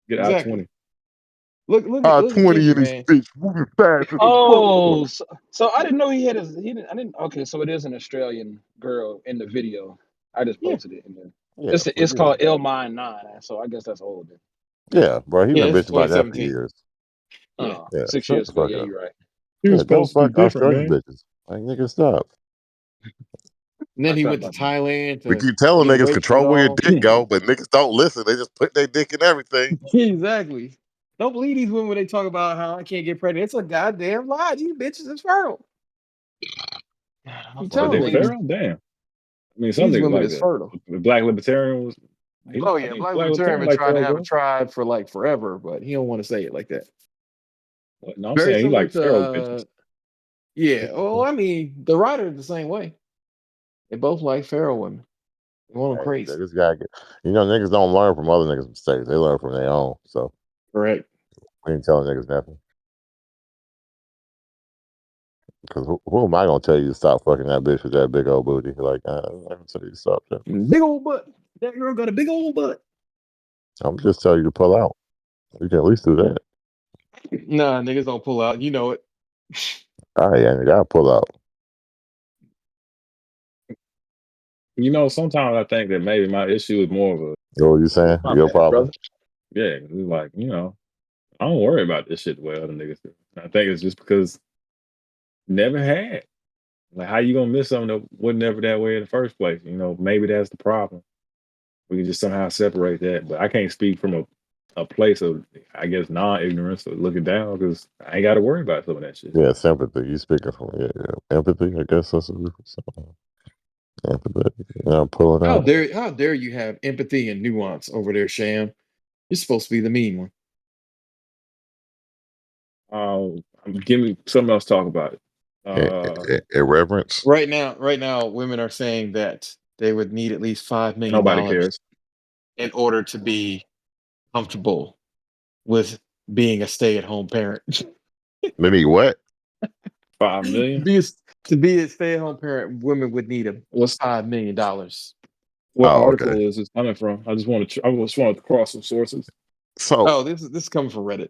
[SPEAKER 3] Get out
[SPEAKER 2] Exactly.
[SPEAKER 3] 20.
[SPEAKER 2] Look at
[SPEAKER 1] 20 in this
[SPEAKER 2] Kendrick, man.
[SPEAKER 1] bitch, moving fast as a
[SPEAKER 4] Oh,
[SPEAKER 1] motherfucker.
[SPEAKER 4] so I didn't know he had his. He didn't. I didn't. Okay, so it is an Australian girl in the video. I just
[SPEAKER 2] Yeah,
[SPEAKER 4] posted it in there.
[SPEAKER 1] Yeah, for
[SPEAKER 4] It's
[SPEAKER 1] real.
[SPEAKER 4] called L Mine 9. So I guess that's old. Then.
[SPEAKER 1] Yeah, bro, he
[SPEAKER 2] yeah,
[SPEAKER 1] been
[SPEAKER 2] this is
[SPEAKER 1] bitching about that for
[SPEAKER 2] 2017.
[SPEAKER 1] years.
[SPEAKER 2] Yeah,
[SPEAKER 4] Oh,
[SPEAKER 1] Yeah,
[SPEAKER 4] six
[SPEAKER 1] shut
[SPEAKER 4] years
[SPEAKER 1] the
[SPEAKER 4] ago.
[SPEAKER 1] fuck
[SPEAKER 4] Yeah,
[SPEAKER 1] up.
[SPEAKER 4] you're right.
[SPEAKER 3] He was
[SPEAKER 1] Yeah, don't
[SPEAKER 3] supposed to be
[SPEAKER 1] fuck
[SPEAKER 3] different,
[SPEAKER 1] Australian
[SPEAKER 3] man.
[SPEAKER 1] bitches. Like, nigga, stop.
[SPEAKER 2] and then
[SPEAKER 4] I
[SPEAKER 2] he
[SPEAKER 4] thought
[SPEAKER 2] went to
[SPEAKER 4] about
[SPEAKER 2] Thailand
[SPEAKER 1] We
[SPEAKER 2] to
[SPEAKER 1] keep telling
[SPEAKER 2] get a
[SPEAKER 1] niggas
[SPEAKER 2] weight shit
[SPEAKER 1] control where your
[SPEAKER 2] off.
[SPEAKER 1] dick go, but niggas don't listen. They just put their dick in everything.
[SPEAKER 2] Exactly. Don't believe these women when they talk about how I can't get pregnant. It's a goddamn lie. These bitches is fertile. I'm
[SPEAKER 3] But
[SPEAKER 2] telling
[SPEAKER 3] they
[SPEAKER 4] that niggas.
[SPEAKER 2] niggas,
[SPEAKER 3] feral? Damn. I mean, some
[SPEAKER 2] these
[SPEAKER 3] niggas
[SPEAKER 2] women
[SPEAKER 3] like
[SPEAKER 2] is
[SPEAKER 3] that.
[SPEAKER 2] fertile.
[SPEAKER 3] The black libertarian was,
[SPEAKER 2] Oh
[SPEAKER 3] I
[SPEAKER 2] yeah,
[SPEAKER 3] think
[SPEAKER 2] Black
[SPEAKER 3] black
[SPEAKER 2] Libertarian
[SPEAKER 3] libertarian
[SPEAKER 2] been
[SPEAKER 3] like
[SPEAKER 2] trying to
[SPEAKER 3] feral
[SPEAKER 2] have a
[SPEAKER 3] girl.
[SPEAKER 2] tribe for like forever, but he don't want to say it like that.
[SPEAKER 3] What? No, I'm
[SPEAKER 2] Very
[SPEAKER 3] saying he
[SPEAKER 2] similar
[SPEAKER 3] like
[SPEAKER 2] to
[SPEAKER 3] feral bitches.
[SPEAKER 2] yeah. Well, I mean, the writer the same way. They both like feral women. They want them
[SPEAKER 1] Hey,
[SPEAKER 2] crazy.
[SPEAKER 1] niggas gotta get, niggas don't learn from other niggas' mistakes. They learn from their own. So
[SPEAKER 2] Correct.
[SPEAKER 1] we ain't telling niggas nothing. Because who am I gonna tell you to stop fucking that bitch with that big old booty? Like, I'm not gonna tell you to stop that.
[SPEAKER 2] Big old butt. That girl got a big old butt.
[SPEAKER 1] I'm just telling you to pull out. You can at least do that.
[SPEAKER 2] Nah, niggas don't pull out. You know it.
[SPEAKER 1] All right, yeah, you gotta pull out.
[SPEAKER 3] You know, sometimes I think that maybe my issue is more of
[SPEAKER 1] You know what you saying?
[SPEAKER 3] my
[SPEAKER 1] Your
[SPEAKER 3] bad,
[SPEAKER 1] problem?
[SPEAKER 3] brother. Yeah, it's like, I don't worry about this shit the way other niggas do. I think it's just because never had. Like, how you gonna miss something that wasn't ever that way in the first place? Maybe that's the problem. We can just somehow separate that. But I can't speak from a place of, I guess, non-ignorance or looking down because I ain't got to worry about some of that shit.
[SPEAKER 1] Yeah, sympathy. You speaking from empathy? I guess that's what empathy. Pulling out.
[SPEAKER 2] How dare you have empathy and nuance over there, Sham? You're supposed to be the mean one.
[SPEAKER 3] Give me something else to talk about it.
[SPEAKER 1] Irreverence.
[SPEAKER 2] Right now, women are saying that they would need at least $5 million
[SPEAKER 3] Nobody cares.
[SPEAKER 2] in order to be comfortable with being a stay-at-home parent.
[SPEAKER 1] Maybe what?
[SPEAKER 3] 5 million.
[SPEAKER 2] be a, to be a stay-at-home parent, women would need a
[SPEAKER 3] What's
[SPEAKER 2] $5 million.
[SPEAKER 3] what
[SPEAKER 1] Oh, okay.
[SPEAKER 3] article is this coming from? I just want to cross some sources.
[SPEAKER 1] So
[SPEAKER 2] Oh, this is coming from Reddit.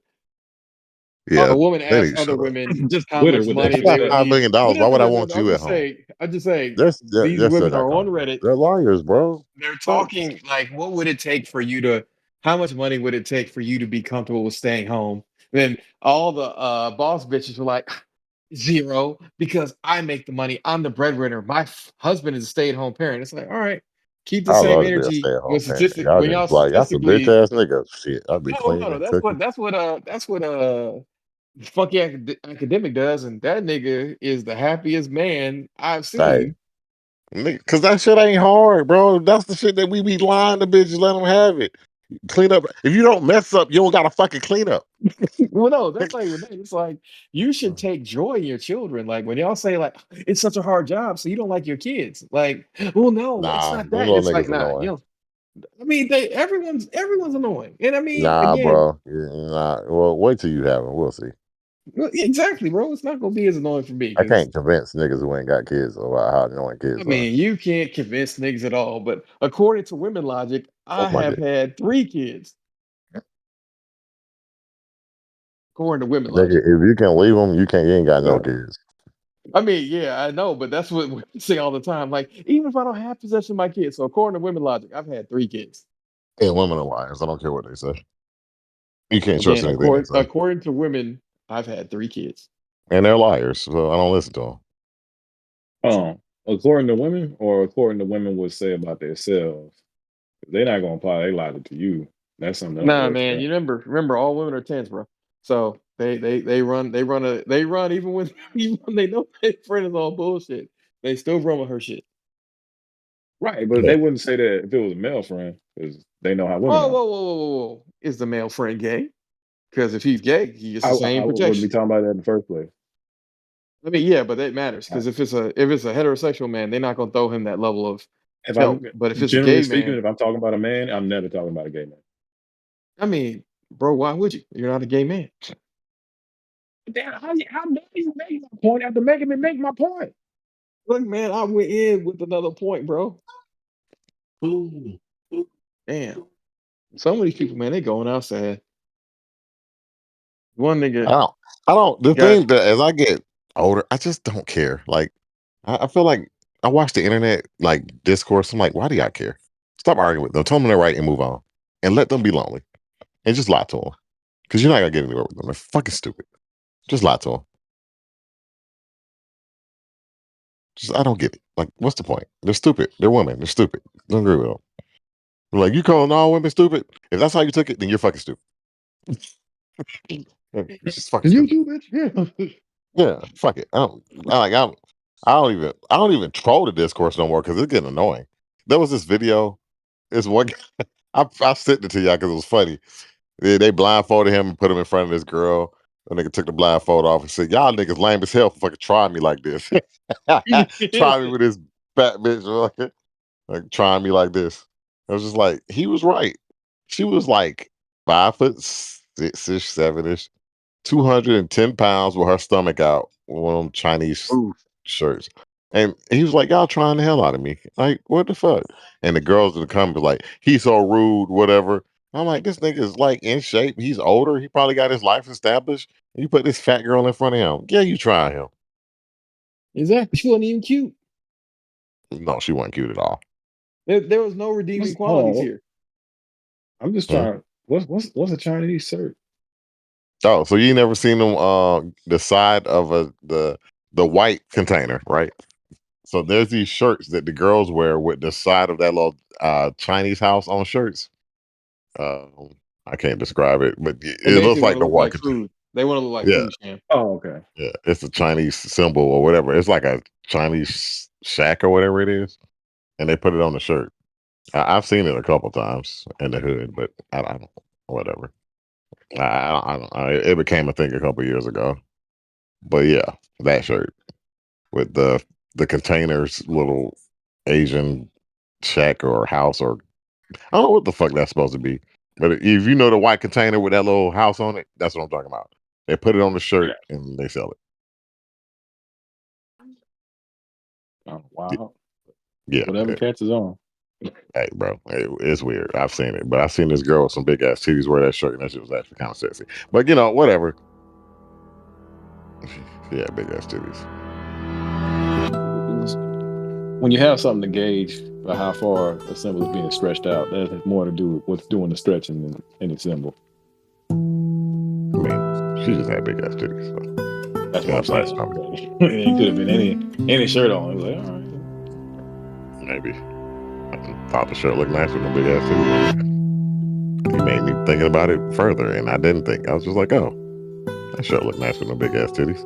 [SPEAKER 1] yeah,
[SPEAKER 2] A woman
[SPEAKER 1] they
[SPEAKER 2] asked
[SPEAKER 1] need to
[SPEAKER 2] other
[SPEAKER 1] shut up.
[SPEAKER 2] women how
[SPEAKER 3] Twitter
[SPEAKER 2] much
[SPEAKER 3] with the
[SPEAKER 2] money
[SPEAKER 3] extra
[SPEAKER 2] they
[SPEAKER 1] Got
[SPEAKER 2] would
[SPEAKER 3] steps.
[SPEAKER 1] $5
[SPEAKER 2] need.
[SPEAKER 1] million
[SPEAKER 2] No,
[SPEAKER 1] dollars.
[SPEAKER 2] no,
[SPEAKER 1] Why
[SPEAKER 2] no,
[SPEAKER 1] would I
[SPEAKER 2] no, no,
[SPEAKER 1] want
[SPEAKER 2] no. I'm
[SPEAKER 1] you at
[SPEAKER 2] just
[SPEAKER 1] home?
[SPEAKER 2] saying. I'm just saying. These
[SPEAKER 1] They're still
[SPEAKER 2] women
[SPEAKER 1] got
[SPEAKER 2] are on
[SPEAKER 1] content.
[SPEAKER 2] Reddit.
[SPEAKER 1] They're lawyers, bro.
[SPEAKER 2] They're
[SPEAKER 1] Fuck.
[SPEAKER 2] talking like, what would it take for you to? How much money would it take for you to be comfortable with staying home? Then all the boss bitches were like, zero, because I make the money. I'm the breadwinner. My husband is a stay-at-home parent. It's like, all right, keep the
[SPEAKER 1] I
[SPEAKER 2] same
[SPEAKER 1] love to be a
[SPEAKER 2] energy.
[SPEAKER 1] stay-at-home
[SPEAKER 2] When
[SPEAKER 1] parent.
[SPEAKER 2] statistic,
[SPEAKER 1] Y'all
[SPEAKER 2] when
[SPEAKER 1] niggas
[SPEAKER 2] y'all
[SPEAKER 1] like that's a bitch
[SPEAKER 2] statistically,
[SPEAKER 1] ass nigga. Shit, I'll be
[SPEAKER 2] no, no,
[SPEAKER 1] cleaning
[SPEAKER 2] no.
[SPEAKER 1] and cooking.
[SPEAKER 2] That's what Funky academic does, and that nigga is the happiest man I've
[SPEAKER 1] Hey,
[SPEAKER 2] seen.
[SPEAKER 1] because that shit ain't hard, bro. That's the shit that we be lying to bitches. Let them have it. Clean up. If you don't mess up, you don't got to fucking clean up.
[SPEAKER 2] Well, no, that's not even that. It's like you should take joy in your children. Like when y'all say like it's such a hard job, so you don't like your kids. Like, well, no, it's
[SPEAKER 1] Nah,
[SPEAKER 2] not
[SPEAKER 1] them
[SPEAKER 2] that.
[SPEAKER 1] little
[SPEAKER 2] It's like,
[SPEAKER 1] niggas
[SPEAKER 2] nah,
[SPEAKER 1] annoying.
[SPEAKER 2] I mean, everyone's annoying, and I mean,
[SPEAKER 1] Nah,
[SPEAKER 2] again,
[SPEAKER 1] bro. Yeah, nah. Well, wait till you have them. We'll see.
[SPEAKER 2] well, exactly, bro. It's not gonna be as annoying for me
[SPEAKER 1] I
[SPEAKER 2] because
[SPEAKER 1] can't convince niggas who ain't got kids about how annoying
[SPEAKER 2] I
[SPEAKER 1] kids are.
[SPEAKER 2] mean, you can't convince niggas at all. But according to women logic, I
[SPEAKER 1] Suck my
[SPEAKER 2] have
[SPEAKER 1] dick.
[SPEAKER 2] had 3 kids. According to women
[SPEAKER 1] Nigga,
[SPEAKER 2] logic.
[SPEAKER 1] if you can leave them, you can't. You ain't got no
[SPEAKER 3] Yeah.
[SPEAKER 1] kids.
[SPEAKER 2] I mean, yeah, I know, but that's what women say all the time. Like, even if I don't have possession of my kids, so according to women logic, I've had 3 kids.
[SPEAKER 1] And women are liars. I don't care what they say. You can't trust
[SPEAKER 2] Again,
[SPEAKER 1] anything they say.
[SPEAKER 2] according to women, I've had 3 kids.
[SPEAKER 1] And they're liars, so I don't listen to them.
[SPEAKER 3] According to women, or according to women would say about themselves, they're not gonna apply their logic to you. That's something else
[SPEAKER 2] Nah, man,
[SPEAKER 3] altogether.
[SPEAKER 2] you remember, all women are tens, bro. So they run even when even when they know their friend is all bullshit. They still run with her shit.
[SPEAKER 3] Right, but
[SPEAKER 1] Yeah.
[SPEAKER 3] they wouldn't say that if it was a male friend, because they know how women
[SPEAKER 2] Whoa,
[SPEAKER 3] are.
[SPEAKER 2] whoa, whoa, whoa, whoa, whoa! Is the male friend gay? Because if he's gay, he gets
[SPEAKER 3] I,
[SPEAKER 2] the
[SPEAKER 3] I
[SPEAKER 2] same
[SPEAKER 3] wouldn't be
[SPEAKER 2] protection.
[SPEAKER 3] talking about that in the first place.
[SPEAKER 2] I mean, yeah, but that matters
[SPEAKER 3] I-
[SPEAKER 2] because if it's a heterosexual man, they're not gonna throw him that level of
[SPEAKER 3] If
[SPEAKER 2] help.
[SPEAKER 3] I'm
[SPEAKER 2] But if it's a
[SPEAKER 3] generally
[SPEAKER 2] gay
[SPEAKER 3] speaking,
[SPEAKER 2] man,
[SPEAKER 3] if I'm talking about a man, I'm never talking about a gay man.
[SPEAKER 2] I mean, bro, why would you? You're not a gay man.
[SPEAKER 3] Damn, how dare you make my point after making me make my point?
[SPEAKER 2] Look, man, I went in with another point, bro. Damn. Some of these people, man, they going outside. One
[SPEAKER 1] I
[SPEAKER 2] nigga
[SPEAKER 1] don't. I don't. The
[SPEAKER 2] got
[SPEAKER 1] thing that as I get older, I just don't care. Like, I feel like I watch the internet like discourse. I'm like, why do y'all care? Stop arguing with them. Tell them they're right and move on, and let them be lonely, and just lie to them because you're not gonna get anywhere with them. They're fucking stupid. Just lie to them. Just I don't get it. Like, what's the point? They're stupid. They're women. They're stupid. Don't agree with them. Like, you calling all women stupid? If that's how you took it, then you're fucking stupid. It's just fucking
[SPEAKER 3] You
[SPEAKER 1] stupid.
[SPEAKER 3] too, bitch. Yeah.
[SPEAKER 1] Yeah, fuck it. I don't even troll the discourse no more because it's getting annoying. There was this video. It's one. I sent it to y'all because it was funny. They blindfolded him and put him in front of this girl. The nigga took the blindfold off and said, "Y'all niggas lame as hell for fucking trying me like this. Try me with this fat bitch, like trying me like this." I was just like, he was right. She was like 5'6" 7ish, 210 pounds with her stomach out, one of them Chinese
[SPEAKER 2] ooh.
[SPEAKER 1] shirts. And he was like, y'all trying the hell out of me. Like, what the fuck? And the girls in the comments like, he's so rude, whatever. I'm like, this nigga is like in shape. He's older. He probably got his life established. And you put this fat girl in front of him. Yeah, you try him.
[SPEAKER 2] Exactly. She wasn't even cute.
[SPEAKER 1] No, she wasn't cute at all.
[SPEAKER 2] There was no redeeming
[SPEAKER 3] Hold
[SPEAKER 2] qualities
[SPEAKER 3] on.
[SPEAKER 2] here.
[SPEAKER 3] I'm just
[SPEAKER 1] Hmm?
[SPEAKER 3] trying. What's a Chinese shirt?
[SPEAKER 1] Oh, so you never seen them the side of the white container, right? So there's these shirts that the girls wear with the side of that little Chinese house on shirts. Um, I can't describe it, but
[SPEAKER 2] They
[SPEAKER 1] it looks
[SPEAKER 2] basically want
[SPEAKER 1] like
[SPEAKER 2] to
[SPEAKER 1] the
[SPEAKER 2] look
[SPEAKER 1] white
[SPEAKER 2] like
[SPEAKER 1] container.
[SPEAKER 2] food. They want to look like
[SPEAKER 1] Yeah,
[SPEAKER 2] food, Sham.
[SPEAKER 3] Oh, okay.
[SPEAKER 1] yeah. It's a Chinese symbol or whatever. It's like a Chinese shack or whatever it is, and they put it on the shirt. I've seen it a couple times in the hood, but I don't. Whatever. It became a thing a couple years ago. But yeah, that shirt with the containers, little Asian shack or house or I don't know what the fuck that's supposed to be. But if you know the white container with that little house on it, that's what I'm talking about. They put it on the
[SPEAKER 3] Yeah.
[SPEAKER 1] shirt and they sell it.
[SPEAKER 3] Oh,
[SPEAKER 1] Y-
[SPEAKER 3] wow.
[SPEAKER 1] Yeah,
[SPEAKER 3] Whatever catches on.
[SPEAKER 1] hey, bro, it's weird. I've seen it, but I've seen this girl with some big ass titties wear that shirt, and that shit was actually kind of sexy. But whatever. Yeah, big ass titties.
[SPEAKER 3] When you have something to gauge by how far a symbol is being stretched out, that has more to do with what's doing the stretching in the symbol.
[SPEAKER 1] I mean, she just had big ass titties. So.
[SPEAKER 3] That's what
[SPEAKER 1] Yeah,
[SPEAKER 3] I'm
[SPEAKER 1] flat
[SPEAKER 3] saying.
[SPEAKER 1] stomach.
[SPEAKER 3] It could have been any shirt on. It was like, all right.
[SPEAKER 1] Maybe. I thought the shirt looked nice with no big ass titties. You made me thinking about it further, and I didn't think. I was just like, oh. That shit look nice with no big ass titties.